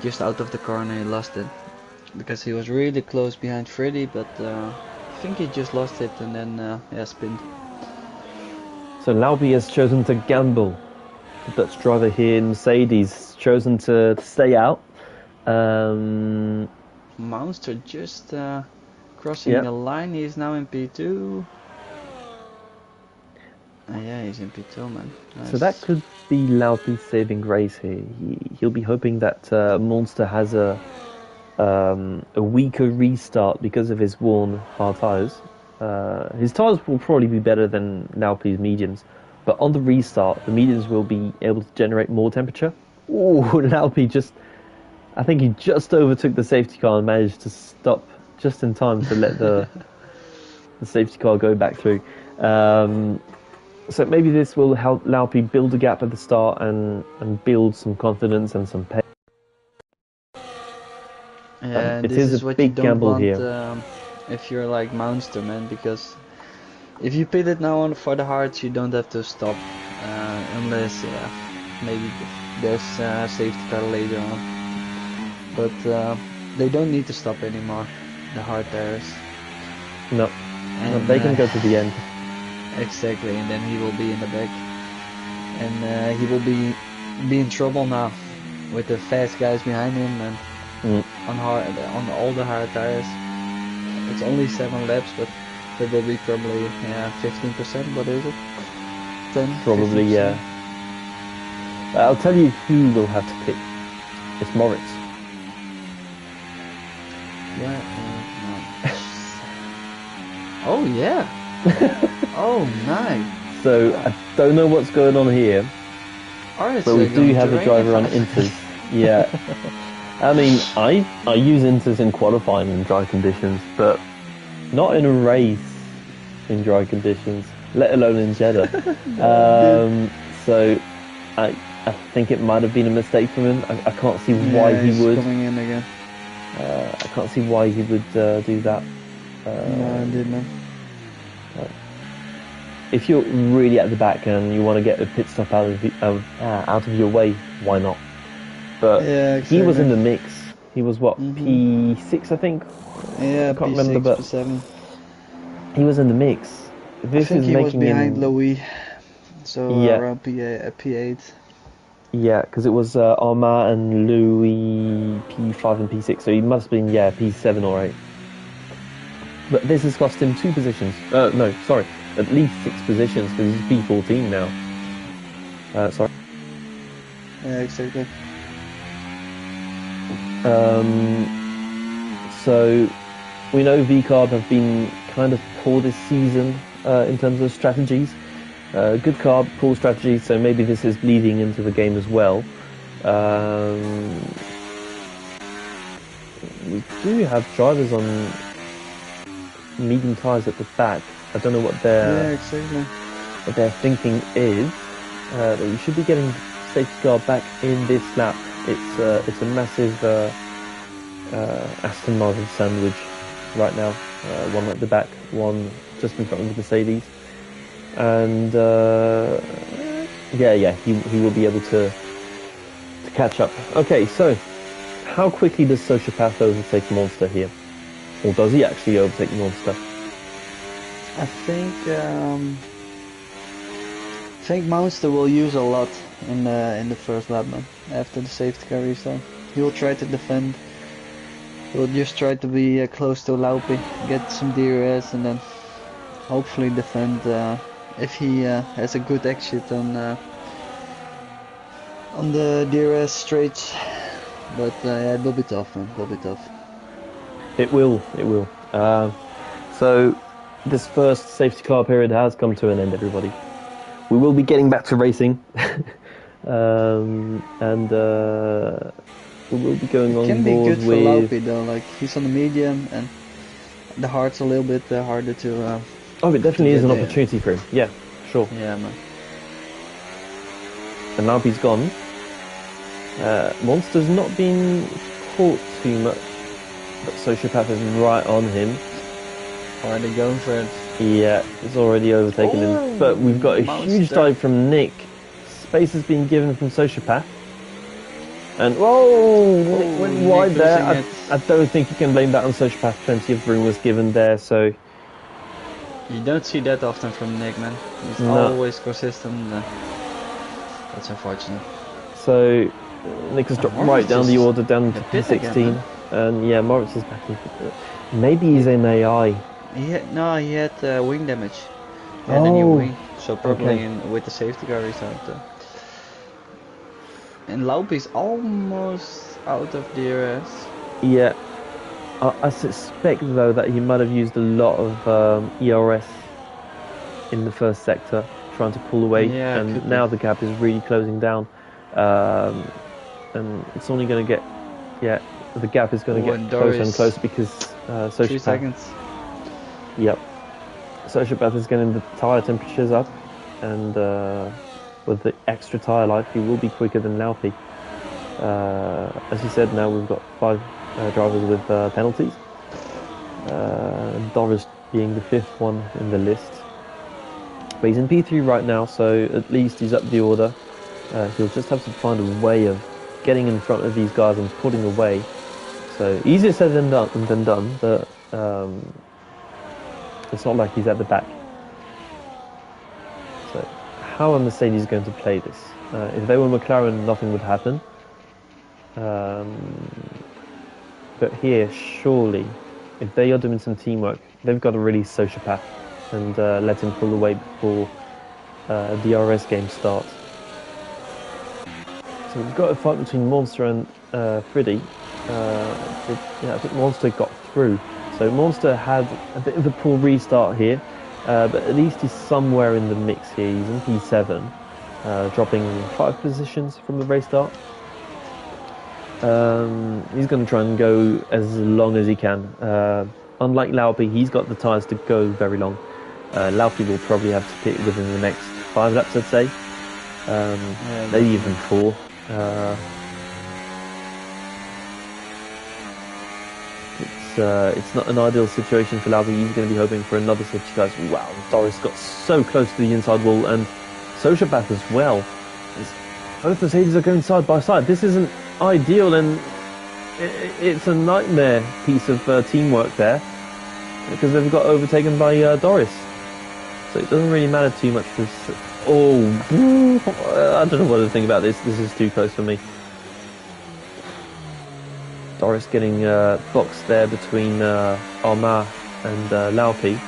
Just out of the corner, he lost it because he was really close behind Freddy, but I think he just lost it and then spinned. So Laupi has chosen to gamble. The Dutch driver here in Mercedes chosen to stay out. Monster just crossing the line. He is now in P2. Yeah, he's in P2, man. Nice. So that could be Laupi's saving grace here. He'll be hoping that Monster has a weaker restart because of his worn hard tyres. His tyres will probably be better than Laupi's mediums, but on the restart, the mediums will be able to generate more temperature. Ooh, Laupi just... I think he just overtook the safety car and managed to stop just in time to let the safety car go back through. So maybe this will help Laupi build a gap at the start and build some confidence and some pace. Yeah, and it this is is a what big you don't gamble want here. if you're like Monster, man, because if you pit it now on for the hards, you don't have to stop unless maybe there's a safety car later on. But they don't need to stop anymore, the hard tires. No, And they can go to the end. exactly, and then he will be in the back, and he will be in trouble now with the fast guys behind him and on all the hard tires. It's only 7 laps, but that will be probably 15%. What is it? 10. Probably 15%? yeah. I'll tell you who will have to pit. It's Moritz. Yeah. Oh yeah. Oh nice. So I don't know what's going on here, but we do have a driver on Inters. Yeah. I mean, I use Inters in qualifying in dry conditions, but not in a race in dry conditions, let alone in Jeddah. So I think it might have been a mistake from him. I can't see why he would. Coming in again. I can't see why he would do that. No, I didn't. If you're really at the back and you want to get a pit stop out of your way, why not? But exactly. he was in the mix. He was what, P6, I think. Yeah, I can't P6, remember, but P7. he was in the mix. This I think is he was making behind him. Louis, so around P8. Yeah, because it was Armand and Louis P5 and P6, so he must have been P7 or 8. But this has cost him 2 positions. No, sorry, at least 6 positions because he's P14 now. Sorry. Yeah, exactly. So we know VCarb have been kind of poor this season in terms of strategies. Good carb, poor strategy, so maybe this is bleeding into the game as well. We do have drivers on medium tyres at the back. I don't know what their thinking is. But we should be getting safety car back in this lap. It's a massive Aston Martin sandwich right now. One at the back, one just in front of the Mercedes. And he will be able to catch up. Okay, so how quickly does Sociopath overtake Monster here? Or does he actually overtake Monster? I think Monster will use a lot in the first lap, man. After the safety car restart, he will try to defend. He will just try to be close to Laupi, get some DRS, and then hopefully defend. If he has a good exit on the DRS straights, but it will be tough, man. It will be tough. It will. So this first safety car period has come to an end, everybody. We will be getting back to racing, and we will be going on board with. It can be good for Laupi though. Like he's on the medium, and the hard's a little bit harder to. Oh, it definitely is an opportunity for him. Yeah, sure. Yeah, man. And Laupi's gone. Monster's not been caught too much, but Sociopath is right on him. Already going for it. Yeah, it's already overtaken him. But we've got a huge dive from Nick. Space has been given from Sociopath. And Nick went wide there. I don't think you can blame that on Sociopath. Plenty of room was given there, so. You don't see that often from Nick, man. He's always consistent. That's unfortunate. So Nick has dropped right down the order, down to P16. And yeah, Moritz is back in. Maybe he's in AI. He had wing damage. He had a new wing, so probably with the safety car restart. And Laupi's almost out of DRS. Yeah, I suspect though that he might have used a lot of ERS in the first sector, trying to pull away, and now the gap is really closing down, and it's only going to get, the gap is going to get closer and closer because Sociopath. 3 seconds. Yep. Sociopath is getting the tyre temperatures up, and with the extra tyre life, he will be quicker than Laupi. As you said, now we've got 5 drivers with penalties. Doris being the 5th one in the list. But he's in P3 right now, so at least he's up the order. He'll just have to find a way of getting in front of these guys and pulling away. So easier said than done, but it's not like he's at the back. So how are Mercedes going to play this? If they were McLaren, nothing would happen. But here, surely, if they are doing some teamwork, they've got to release Sociopath and let him pull away before the RS game starts. So we've got a fight between Monster and Freddy. I think Monster got through. So Monster had a bit of a poor restart here, but at least he's somewhere in the mix here. He's in P7, dropping 5 positions from the race start. He's going to try and go as long as he can. Unlike Laupi, he's got the tyres to go very long. Laupi will probably have to pit within the next 5 laps, I'd say. Maybe even 4. It's not an ideal situation for Laupi. He's going to be hoping for another safety car. Wow, Doris got so close to the inside wall, and Sociopath as well. Both Mercedes are going side by side. This isn't ideal, and it's a nightmare piece of teamwork there, because they've got overtaken by Doris. So it doesn't really matter too much. I don't know what to think about this. This is too close for me. Doris getting boxed there between Armand and Laupi,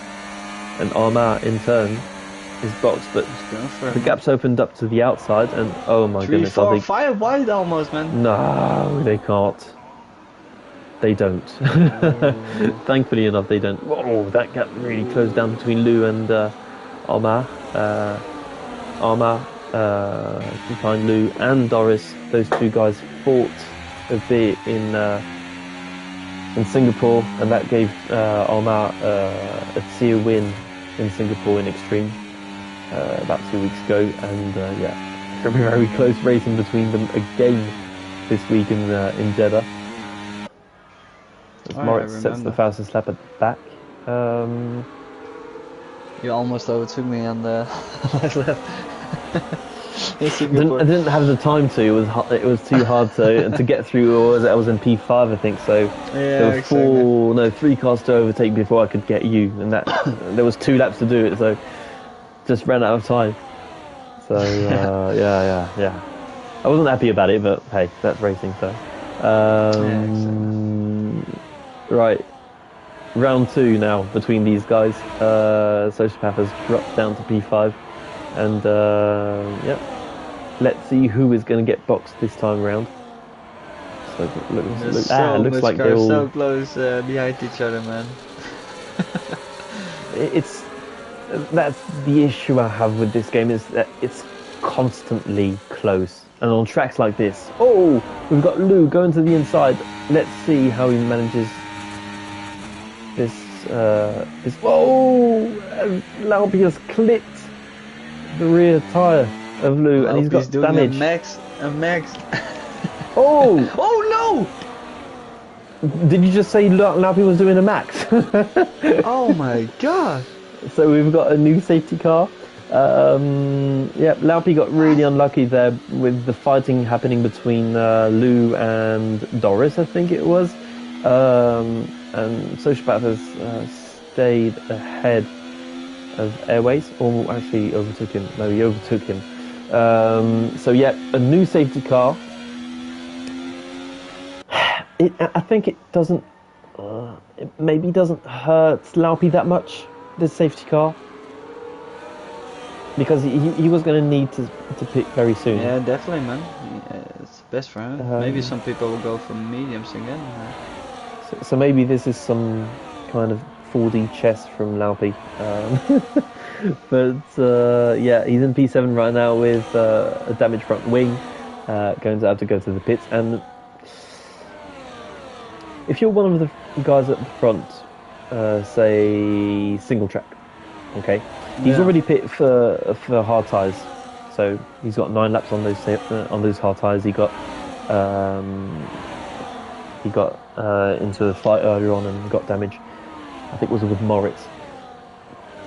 and Armand in turn is boxed, but the gap's opened up to the outside, and oh my goodness, 3, 4, I think 5 wide almost, man. no, they can't. They don't. Thankfully enough, they don't. Oh, that gap really closed down between Lou and Armand. Armand can find Lou and Doris. Those 2 guys fought a bit in Singapore, and that gave Armand a tier win in Singapore in Xtreme about 2 weeks ago, and it's going to be very close racing between them again this week in Jeddah. Moritz sets the fastest lap at the back. You almost overtook me on the last lap. I didn't have the time to. It was too hard to get through. Or I was in P5, I think. So there were 3 cars to overtake before I could get you, and that there was 2 laps to do it. So just ran out of time. So yeah. I wasn't happy about it, but hey, that's racing. So right, round 2 now between these guys. Sociopath has dropped down to P5, and let's see who is going to get boxed this time round. So looks like they're all so close behind each other, man. That's the issue I have with this game, is that it's constantly close. And on tracks like this, we've got Lou going to the inside. Let's see how he manages this. Laupi has clipped the rear tyre of Lou, and he's got damage. A max. Oh no! Did you just say Laupi was doing a max? Oh my god! So we've got a new safety car. Laupi got really unlucky there with the fighting happening between Lou and Doris, I think it was. And Sociopath has stayed ahead of Airways, or actually overtook him. No, he overtook him. A new safety car. I think it doesn't. It maybe doesn't hurt Laupi that much, this safety car, because he was going to need to pick very soon. Yeah, definitely, man. It's best for him. Maybe some people will go for mediums again. So maybe this is some kind of 4D chess from Laupi. But he's in P7 right now with a damaged front wing, going to have to go to the pits. And if you're one of the guys at the front, say single track, Okay, he's Yeah. already pitted for hard tyres, so he's got 9 laps on those hard tyres. He got into a fight earlier on and got damage. I think it was with Moritz.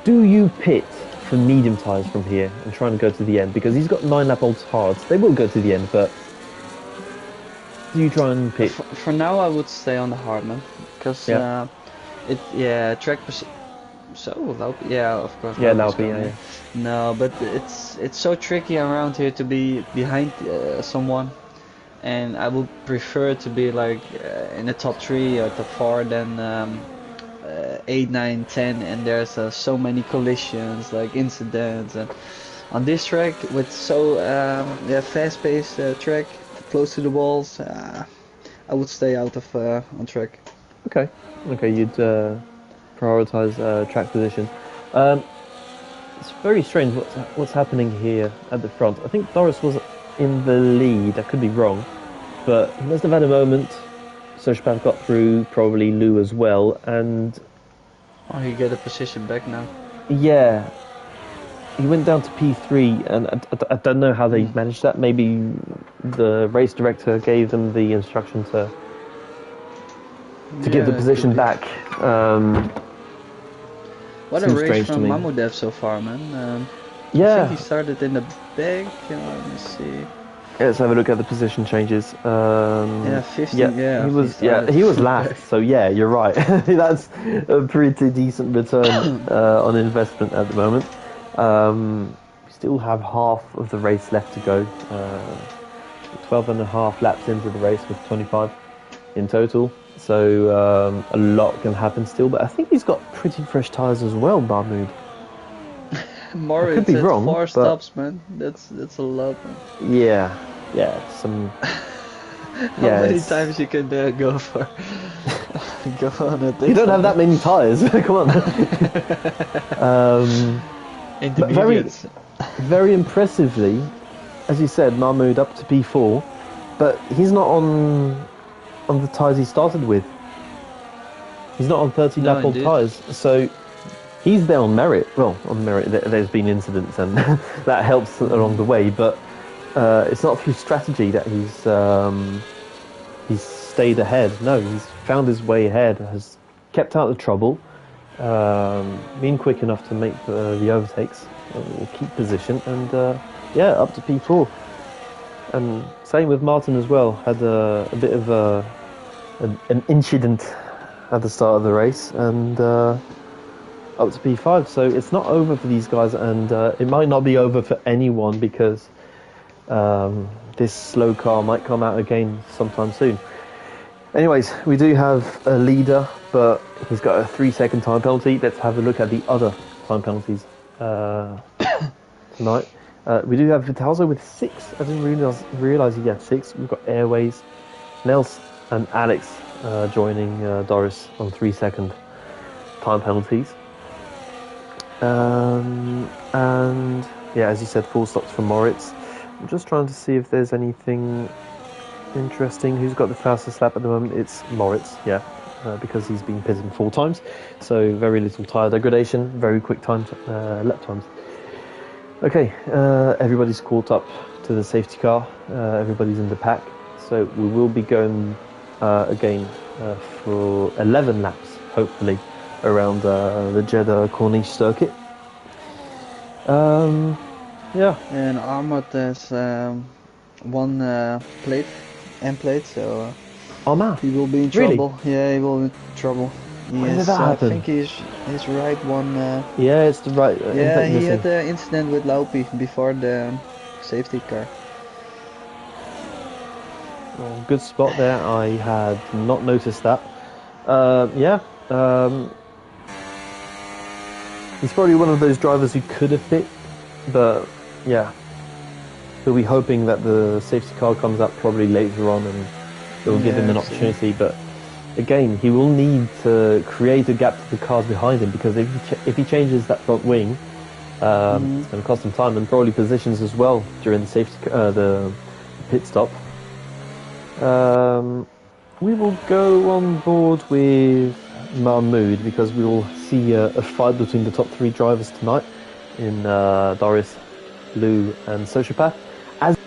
Do you pit for medium tyres from here and try and go to the end? Because he's got 9-lap-old hards. They will go to the end, but do you try and pit? For now, I would stay on the hard, man, because Yeah. track so yeah, of course. Yeah, Laupe's Laupe, coming. yeah. No, but it's so tricky around here to be behind someone, and I would prefer to be like in the top 3 or top 4 than 8, 9, 10, and there's so many collisions, like incidents, and on this track with so fast-paced track, close to the walls, I would stay out of on track. Okay. Okay, you'd prioritize track position. It's very strange what's happening here at the front. I think Doris was in the lead. I could be wrong, but he must have had a moment. Sochpath got through, probably Lou as well, and Oh, you get a position back now. yeah, he went down to P3, and I don't know how they managed that. Maybe the race director gave them the instruction to give the Yeah, position could be. back. What a seems race strange to from me. Mamudev so far, man. I Yeah, think he started in the back. Let me see. let's have a look at the position changes. Yeah, 15. Yeah, he was he was last. So yeah, you're right. That's a pretty decent return on investment at the moment. We still have half of the race left to go. 12 and a half laps into the race with 25 in total. So a lot can happen still. But I think he's got pretty fresh tyres as well, Mahmoud. Moritz be at wrong, 4 but- stops, man. That's a lot, man. Yeah, some. How Yeah, many it's- times you can go for go on a You don't have that many tyres. Come on. intermediates. Very impressively, as you said, Mahmoud up to P4, but he's not on the tyres he started with. He's not on 30 No, lap old indeed. tyres, so he's there on merit. Well, on merit, there's been incidents and that helps along the way, but it's not through strategy that he's stayed ahead. No, he's found his way ahead, has kept out of trouble, been quick enough to make the overtakes, or keep position, and up to P4. And same with Martin as well. Had a bit of an incident at the start of the race, and up to P5. So it's not over for these guys, and it might not be over for anyone because this slow car might come out again sometime soon. Anyways, we do have a leader, but he's got a 3-second time penalty. Let's have a look at the other time penalties tonight. We do have Vitalzo with 6. I didn't realise he had 6. We've got Airways, Nels and Alex joining Doris on 3-second time penalties. And yeah, as you said, 4 stops for Moritz. I'm just trying to see if there's anything interesting. Who's got the fastest lap at the moment? It's Moritz, yeah, because he's been pitted 4 times. So very little tyre degradation, very quick lap times. Okay, everybody's caught up to the safety car. Everybody's in the pack. So we will be going again for 11 laps, hopefully, around the Jeddah Corniche circuit. Yeah. And Armad has one plate, end plate, so Armand. he will be in Really? trouble. Yeah, he will be in trouble. When did that I happen? think his right one. Yeah, it's the right. Yeah, he missing. had the incident with Laupe before the safety car. Oh, good spot there. I had not noticed that. He's probably one of those drivers who could have fit, but yeah, he'll be hoping that the safety car comes up probably later on and it will give him an opportunity. But again, he will need to create a gap to the cars behind him, because if he changes that front wing, it's going to cost him time and probably positions as well during the pit stop. We will go on board with Mahmoud, because we will see a fight between the top 3 drivers tonight in Doris, Lou, and Sociopath. As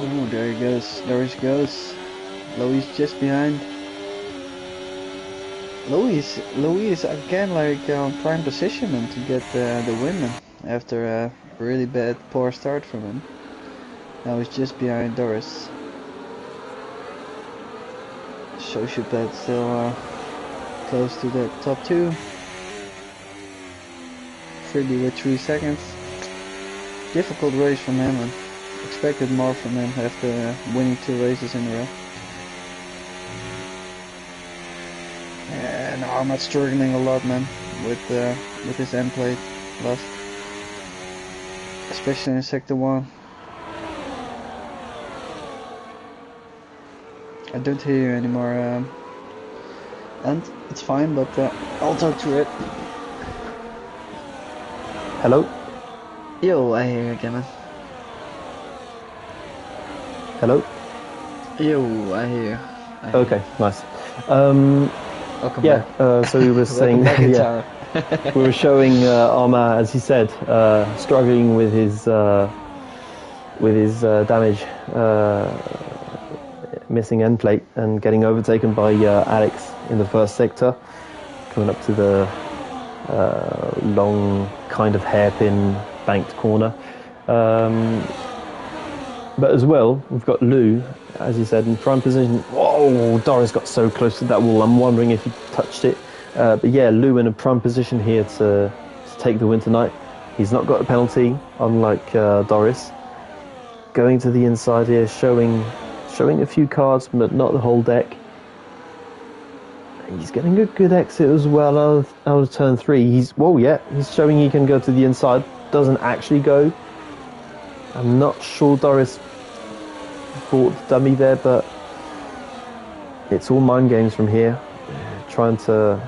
Oh, there he goes. There he goes. Louis just behind. Louis is again like on prime position and to get the win after a really poor start from him. Now he's just behind Doris. Sociopath still close to the top 2. Freddie with 3 seconds. Difficult race from him and expected more from him after winning 2 races in a row. And Ahmad's struggling a lot, man, with his end plate left, especially in sector 1. I don't hear you anymore, and it's fine, but I'll talk through it. hello, Yo, I hear you again, man. hello. Yo, I hear you. Okay, nice. Welcome Yeah. back. So we were saying, Welcome back, yeah, we were showing Arma, as he said, struggling with his damage, missing end plate and getting overtaken by Alex in the first sector, coming up to the long kind of hairpin banked corner. But as well, we've got Lou, as he said, in prime position. Whoa, Doris got so close to that wall. I'm wondering if he touched it. But yeah, Lou in a prime position here to take the win tonight. He's not got a penalty, unlike Doris. Going to the inside here, showing a few cards, but not the whole deck. He's getting a good exit as well out of turn 3. He's showing he can go to the inside. Doesn't actually go. I'm not sure Doris bought the dummy there, but it's all mind games from here. Trying to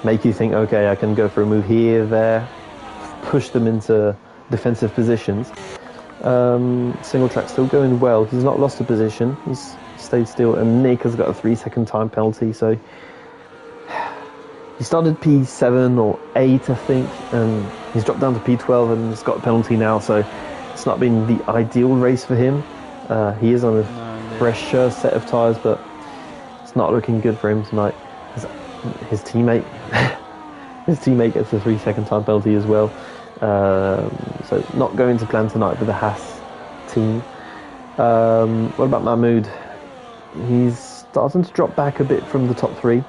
make you think, okay, I can go for a move here, there, push them into defensive positions. Single track still going well. He's not lost a position. He's stayed still, and Nick has got a 3-second time penalty. So he started P7 or 8, I think, and he's dropped down to P12 and he's got a penalty now. So it's not been the ideal race for him. He is on a fresher set of tyres, but it's not looking good for him tonight. His teammate gets a 3-second time penalty as well. So not going to plan tonight with the Haas team. What about Mahmoud? He's starting to drop back a bit from the top 3.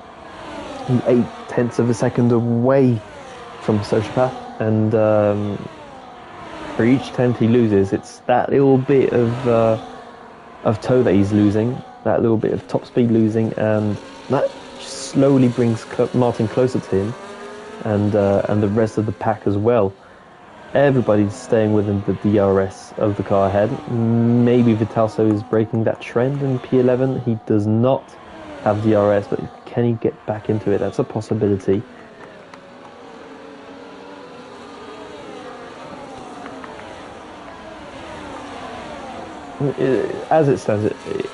He's 0.8 of a second away from Sociopath, and for each tenth he loses, it's that little bit of toe that he's losing, that little bit of top speed losing, and that slowly brings Martin closer to him, and the rest of the pack as well. Everybody's staying within the DRS of the car ahead. Maybe Vitalso is breaking that trend in P11. He does not have DRS, but can he get back into it? That's a possibility. As it stands,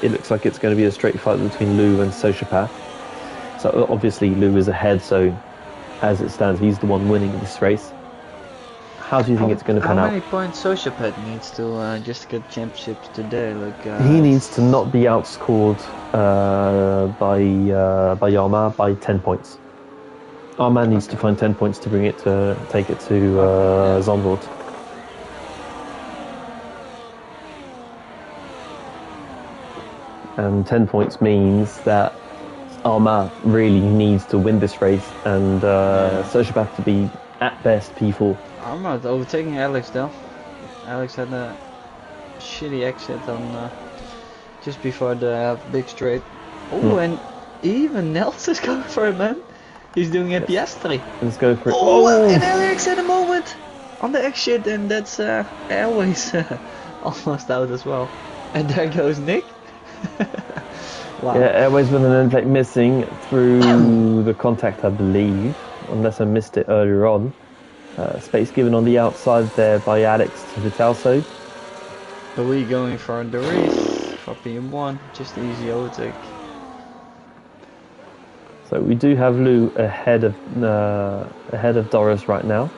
it looks like it's going to be a straight fight between Lou and Sociopath. So obviously Lou is ahead, so as it stands, he's the one winning this race. How do you think it's going to pan out? How many points Sociopath needs to just get championships today? He needs to not be outscored by Arma by 10 points. Arma needs to find 10 points to bring it to take it to Zandvoort. And 10 points means that Arma really needs to win this race, and Sociopath to be at best P4. Arma overtaking Alex though. Alex had a shitty exit on just before the big straight. Oh, and even Nels is going for it, man. He's doing a Piastri. Let's go for it. Oh, and Alex at the moment on the exit, and that's Airways almost out as well. And there goes Nick. Wow. Yeah, Airways with an end plate missing through the contact, I believe, unless I missed it earlier on. Space given on the outside there by Alex to Vitalso. Louis going for the race for PM1, just easy overtake. So we do have Lou ahead of Doris right now.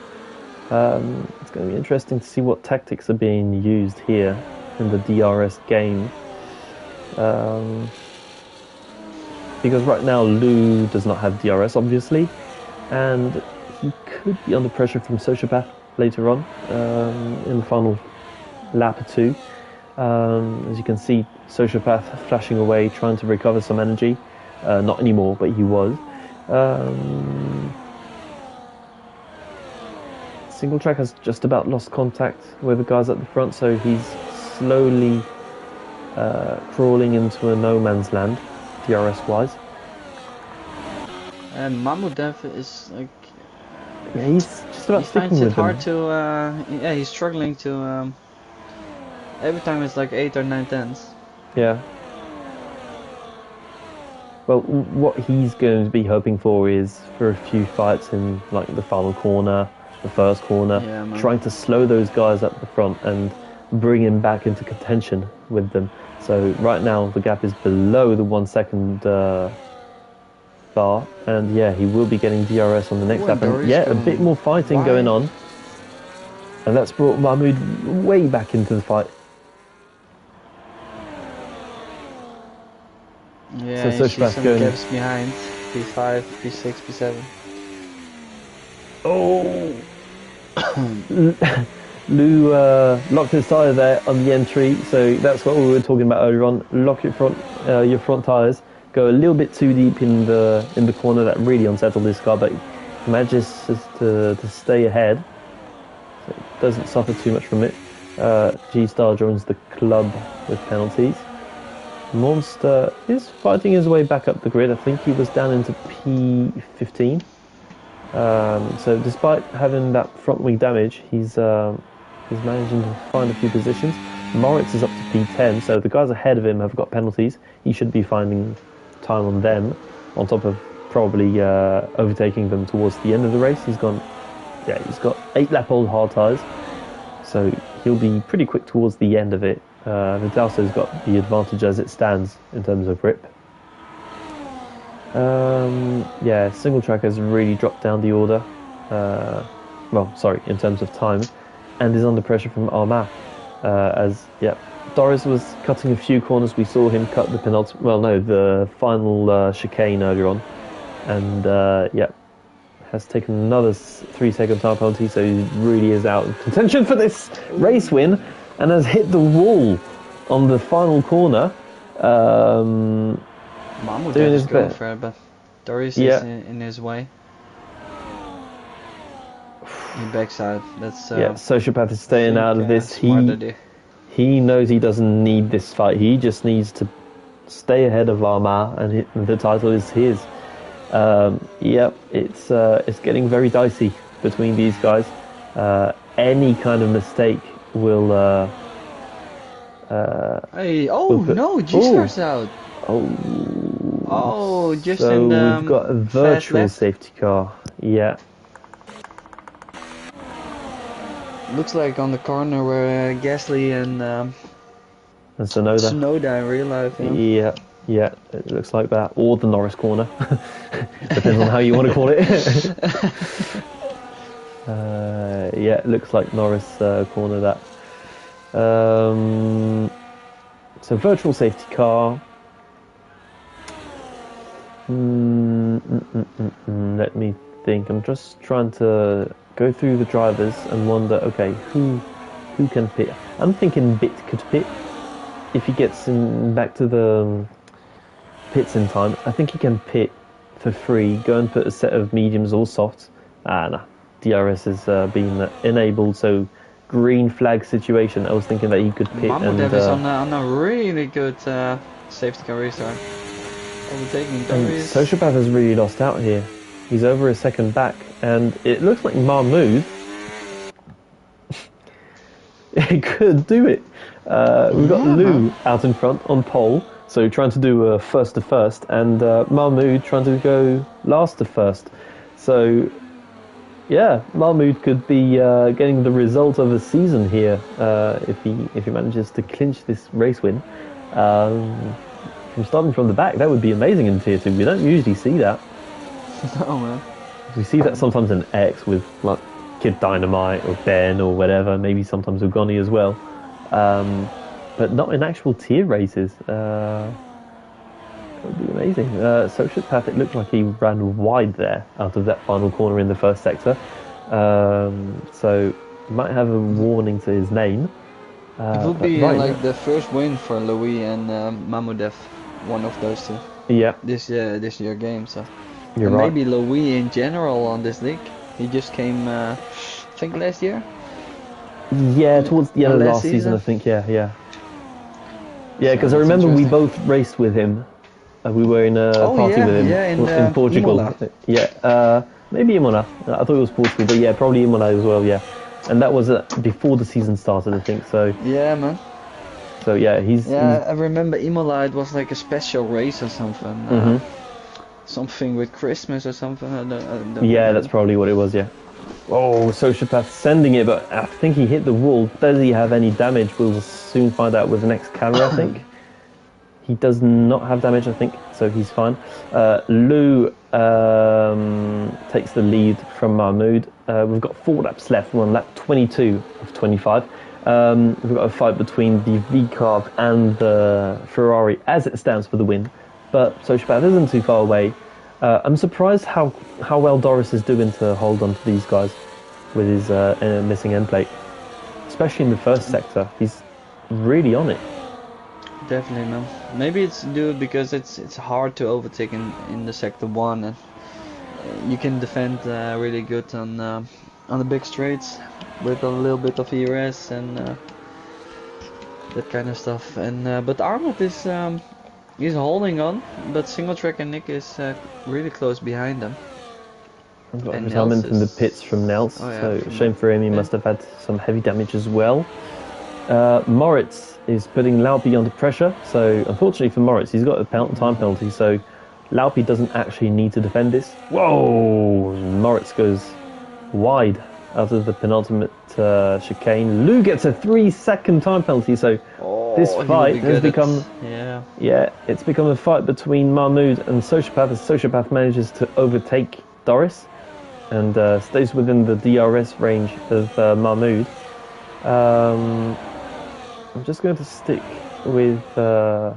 It's going to be interesting to see what tactics are being used here in the DRS game. Because right now Lou does not have DRS, obviously, and he could be under pressure from Sociopath later on in the final lap or two. As you can see, Sociopath flashing away, trying to recover some energy. Not anymore, but he was. Single track has just about lost contact with the guys at the front, so he's slowly crawling into a no man's land, DRS wise. And Mahmoudev is like, yeah, he's just about he sticking finds it with them. hard to yeah, he's struggling to every time it's like 8 or 9 tenths. Yeah. Well, what he's going to be hoping for is for a few fights in like the final corner, the first corner, Yeah, man. trying to slow those guys at the front and bring him back into contention with them. So right now the gap is below the 1 second bar, and yeah, he will be getting DRS on the next lap. And yeah, a bit more fighting going on, and that's brought Mahmoud way back into the fight. Yeah, So you see Sociopath some going- gaps behind, P5, P6, P7. Oh! Lou locked his tyre there on the entry, so that's what we were talking about earlier on. Lock your front tyres. Go a little bit too deep in the corner. That really unsettled this car, but he manages to stay ahead, so it doesn't suffer too much from it. G-Star joins the club with penalties. Monster is fighting his way back up the grid. I think he was down into P15. So despite having that front wing damage, he's managing to find a few positions. Moritz is up to P10, so the guys ahead of him have got penalties. He should be finding time on them, on top of probably overtaking them towards the end of the race. He's got 8 lap old hard tyres, so he'll be pretty quick towards the end of it. Vidalso's got the advantage as it stands in terms of grip. Yeah, single track has really dropped down the order. In terms of time, and is under pressure from Armagh. Doris was cutting a few corners. We saw him cut the the final chicane earlier on, and has taken another 3-second time penalty. So he really is out of contention for this race win, and has hit the wall on the final corner. Mahmoud is going for it, but Doris is in his way. He backs out. That's Sociopath is staying out of this. He knows he doesn't need this fight. He just needs to stay ahead of Armagh, and the title is his. It's getting very dicey between these guys. Any kind of mistake will. G-Star's out. Just so in we've got a virtual left. safety car. Yeah. Looks like on the corner where Gasly and Sonoda. Sonoda in real life. Yeah, it looks like that. Or the Norris corner. Depends on how you want to call it. It looks like Norris corner that. So virtual safety car. Let me think. I'm just trying to go through the drivers and wonder, okay, who can pit? I'm thinking Bit could pit if he gets back to the pits in time. I think he can pit for free, go and put a set of mediums or softs. DRS has been enabled, so green flag situation. I was thinking that he could pit. Mahmoudev is on a really good safety car restart. Overtaking Doris. Sociopath has really lost out here. He's over a second back, and it looks like Mahmoud could do it. We've got Lou out in front on pole, so trying to do a first to first, and Mahmoud trying to go last to first. So Yeah, Mahmoud could be getting the result of a season here if he manages to clinch this race win. From starting from the back, that would be amazing in Tier 2. We don't usually see that. No, man. We see that sometimes in X with like Kid Dynamite or Ben or whatever, maybe sometimes with Gonny as well. But not in actual tier races. That would be amazing. Sociopath, it looked like he ran wide there out of that final corner in the first sector. So he might have a warning to his name. It would be right, like the first win for Louis and Mahmoudev, one of those two. Yeah, This year game. So you're and right. maybe Louis in general on this league. He just came, I think last year. Yeah, towards the end of last last season, season? I think. Yeah, because I that's remember we interesting. both raced with him. We were in a Oh, party yeah, with him yeah, in, Portugal. Imola. Yeah, maybe Imola. I thought it was Portugal, but yeah, probably Imola as well. Yeah, and that was before the season started, I think. So Yeah, man. yeah, he's Yeah, I remember Imola. It was like a special race or something. Something with Christmas or something. I don't yeah, remember. that's probably what it was. Yeah. Oh, Sociopath sending it, but I think he hit the wall. Does he have any damage? We'll soon find out with the next camera, I think. He does not have damage, I think, so he's fine. Lou takes the lead from Mahmoud. We've got 4 laps left. We're on lap 22 of 25. We've got a fight between the V-Carb and the Ferrari as it stands for the win. But Sociopath isn't too far away. I'm surprised how well Doris is doing to hold on to these guys with his missing end plate. Especially in the first sector. He's really on it. Definitely, man. Maybe it's due because it's hard to overtake in the sector 1, and you can defend really good on the big straights with a little bit of ERS and that kind of stuff. And but Arnold is he's holding on, but Single Track and Nick is really close behind them. I've got And retirement Nels in the is- pits from Nels, Oh, yeah, so from shame for him, he yeah. must have had some heavy damage as well. Moritz is putting Laupi under pressure, so unfortunately for Moritz, he's got a time penalty, so Laupi doesn't actually need to defend this. Whoa! Moritz goes wide out of the penultimate chicane. Lou gets a 3-second time penalty, so this he would fight be has good at- become... Yeah. it's become a fight between Mahmoud and Sociopath as Sociopath manages to overtake Doris and stays within the DRS range of Mahmoud. I'm just going to stick with Laupi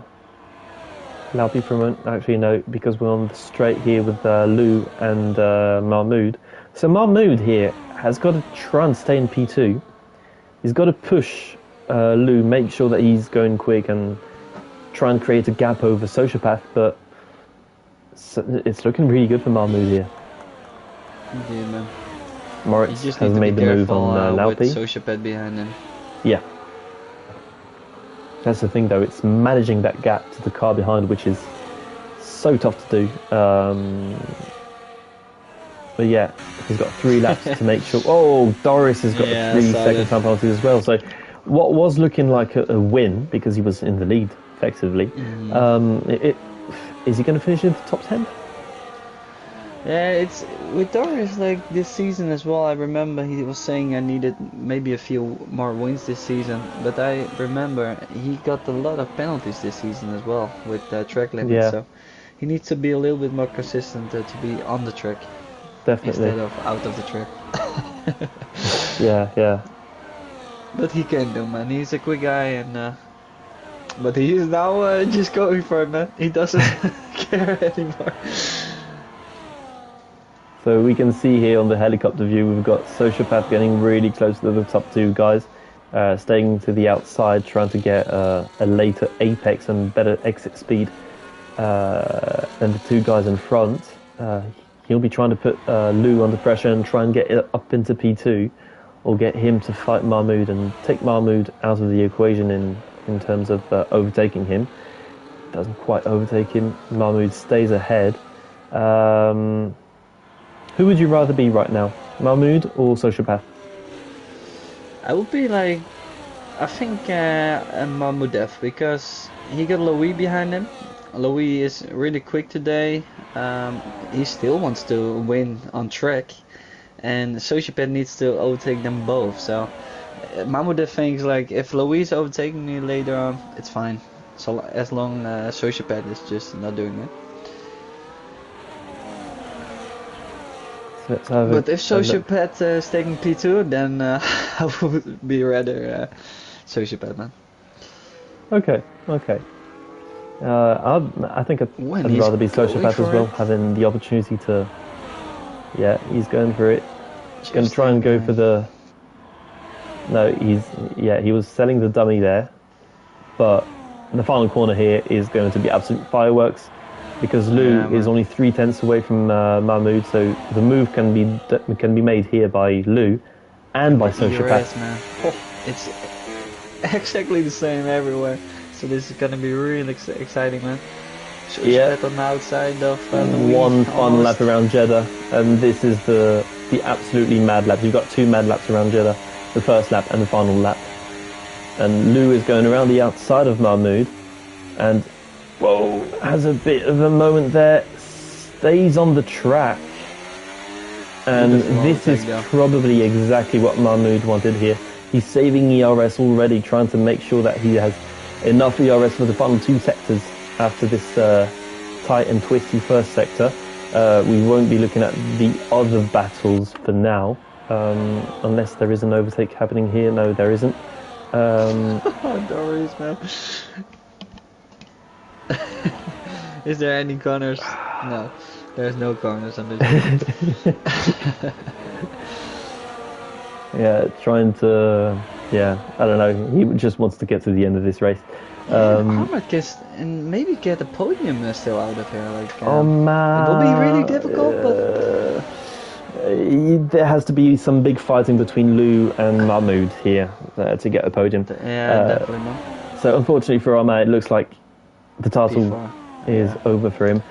for a moment. Actually, no, because we're on the straight here with Lou and Mahmoud. So Mahmoud here has got to try and stay in P2. He's got to push Lou, make sure that he's going quick and try and create a gap over Sociopath, but it's looking really good for Mahmoud here. Indeed, man. Moritz You just has need to made be the move careful on with Laupi. Sociopath behind him. Yeah. That's the thing, though. It's managing that gap to the car behind, which is so tough to do. But yeah, he's got 3 laps to make sure. Oh, Doris has got Yeah, a I saw 3-second that. time penalty as well. So what was looking like a win, because he was in the lead, effectively, is he going to finish in the top 10? Yeah, it's with Doris like this season as well. I remember he was saying I needed maybe a few more wins this season, but I remember he got a lot of penalties this season as well with track limits. Yeah. So he needs to be a little bit more consistent to be on the track Definitely. instead of out of the track. Yeah. But he can do, man. He's a quick guy, and but he is now just going for it, man. He doesn't care anymore. So we can see here on the helicopter view, we've got Sociopath getting really close to the top 2 guys, staying to the outside, trying to get a later apex and better exit speed than the 2 guys in front. He'll be trying to put Lou under pressure and try and get it up into P2, or get him to fight Mahmoud and take Mahmoud out of the equation in terms of overtaking him. Doesn't quite overtake him. Mahmoud stays ahead. Who would you rather be right now, Mahmoud or Sociopath? I would be like, I think Mahmoudev, because he got Louis behind him. Louis is really quick today. He still wants to win on track, and Sociopath needs to overtake them both. So Mahmoud thinks like, if Louise overtaking me later on, it's fine. So as long as Sociopath is just not doing it. But if Sociopath is taking P2, then I would be rather Sociopath, man. Okay. I think I'd rather be Sociopath as well, having the opportunity to. Yeah, he's going for it. He's going to try and go for the. No, he was selling the dummy there, but the final corner here is going to be absolute fireworks, because Lou is only 3/10 away from Mahmoud, so the move can be made here by Lou and by Sociopath. Man. It's exactly the same everywhere, so this is going to be really exciting, man. Sociopath on the outside of one final lap around Jeddah, and this is the absolutely mad lap. You've got 2 mad laps around Jeddah, the first lap and the final lap. And Lou is going around the outside of Mahmoud, and has a bit of a moment there, stays on the track, and this is probably exactly what Mahmoud wanted here. He's saving ERS already, trying to make sure that he has enough ERS for the final 2 sectors after this tight and twisty first sector. We won't be looking at the other battles for now, unless there is an overtake happening here. No, there isn't. Doris, man. Is there any corners? No, there's no corners on this. Yeah, trying to. Yeah, I don't know. He just wants to get to the end of this race. Ahmed and maybe get a podium still out of here. Like, oh man, it will be really difficult, but. There has to be some big fighting between Lou and Mahmoud here to get a podium. Yeah, definitely not. So unfortunately for Ahmed, it looks like the title is over for him.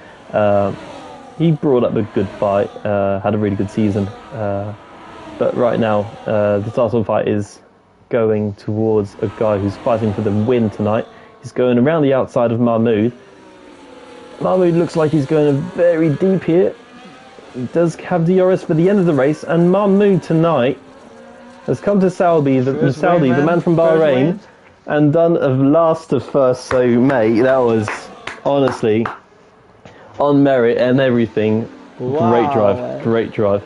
He brought up a good fight, had a really good season, but right now the title fight is going towards a guy who's fighting for the win tonight. He's going around the outside of Mahmoud. Mahmoud looks like he's going very deep here. He does have DRS for the end of the race, and Mahmoud tonight has come to Saudi, the man from Bahrain, and done a last to first. So, mate, that was honestly on merit and everything. Wow, great drive.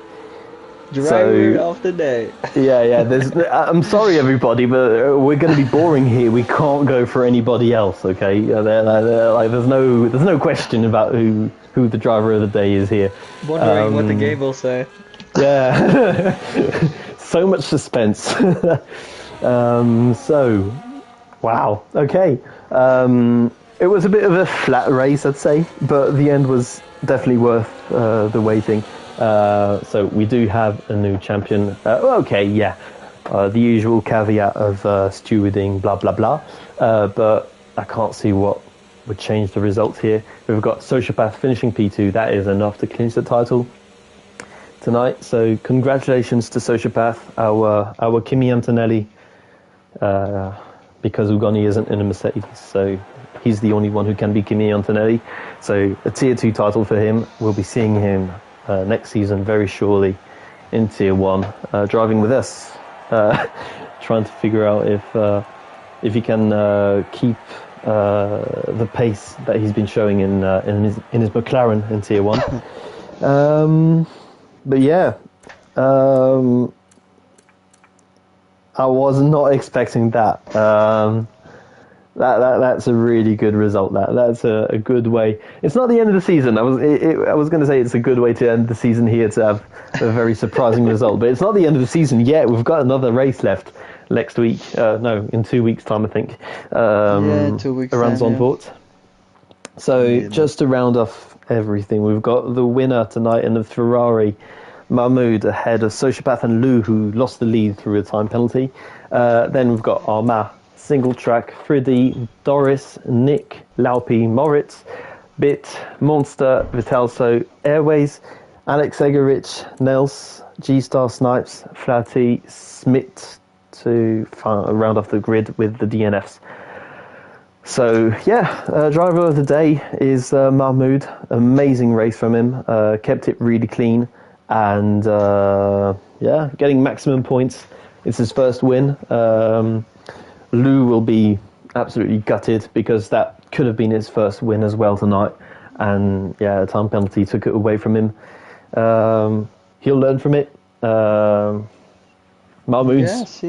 Driver of the day. Yeah. I'm sorry, everybody, but we're going to be boring here. We can't go for anybody else, okay? There's no question about who the driver of the day is here. Wondering what the game will say. Yeah. So much suspense. Wow. Okay. It was a bit of a flat race, I'd say, but the end was definitely worth the waiting. So we do have a new champion. The usual caveat of stewarding, blah blah blah. But I can't see what would change the results here. We've got Sociopath finishing P2. That is enough to clinch the title tonight. So congratulations to Sociopath, our Kimi Antonelli. Because Ugoni isn't in a Mercedes, so he's the only one who can be Kimi Antonelli. So a Tier 2 title for him. We'll be seeing him next season very surely in Tier 1, driving with us, trying to figure out if he can keep the pace that he's been showing in his McLaren in Tier 1. But yeah, I was not expecting that. That's a really good result. That's a good way. It's not the end of the season. I was going to say it's a good way to end the season here, to have a very surprising result. But it's not the end of the season yet. We've got another race left next week. In 2 weeks' time, I think. 2 weeks. Around Zandvoort. So just to round off everything, we've got the winner tonight in the Ferrari, Mahmoud, ahead of Sociopath and Lou, who lost the lead through a time penalty. Then we've got Armand, single track, Friddy, Doris, Nick, Laupi, Moritz, Bit, Monster, Vitalso, Airways, Alex Egerich, Nels, G-Star Snipes, Flatty, Smith to round off the grid with the DNFs. So, driver of the day is Mahmoud. Amazing race from him. Kept it really clean. and yeah, getting maximum points. It's his first win. Lou will be absolutely gutted because that could have been his first win as well tonight, and yeah, a time penalty took it away from him. He'll learn from it. Mahmoud's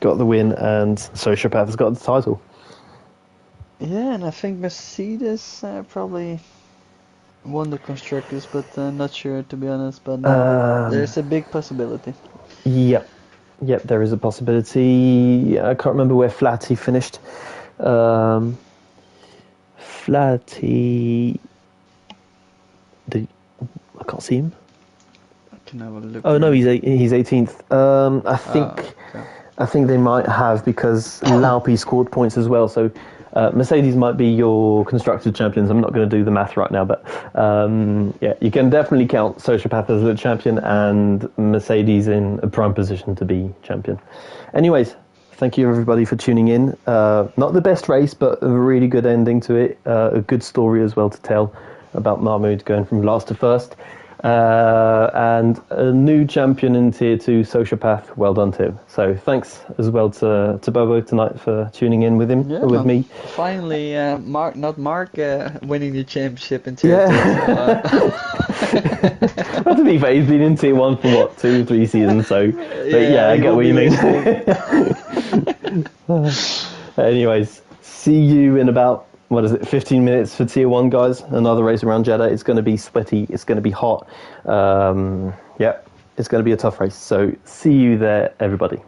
got the win, and Sociopath has got the title. Yeah, and I think Mercedes probably won the constructors, but not sure to be honest. But there's a big possibility. Yep, there is a possibility. I can't remember where Flatty finished. Flatty, I can't see him. I can have a look. Oh no, he's 18th. I think they might have, because Laupi scored points as well. So Mercedes might be your constructors champions. I'm not going to do the math right now, but yeah, you can definitely count Sociopath as the champion and Mercedes in a prime position to be champion. Anyways, thank you everybody for tuning in. Not the best race, but a really good ending to it. A good story as well to tell about Mahmoud going from last to first. And a new champion in Tier 2, Sociopath. Well done, Tim. So thanks as well to Bobo tonight for tuning in with me. Finally, Mark winning the championship in Tier 2. Well, to be fair, he's been in Tier 1 for what, 2-3 seasons, so but yeah, I get what you mean. Anyways, see you in about 15 minutes for Tier 1, guys. Another race around Jeddah. It's going to be sweaty. It's going to be hot. Yeah, it's going to be a tough race. So see you there, everybody.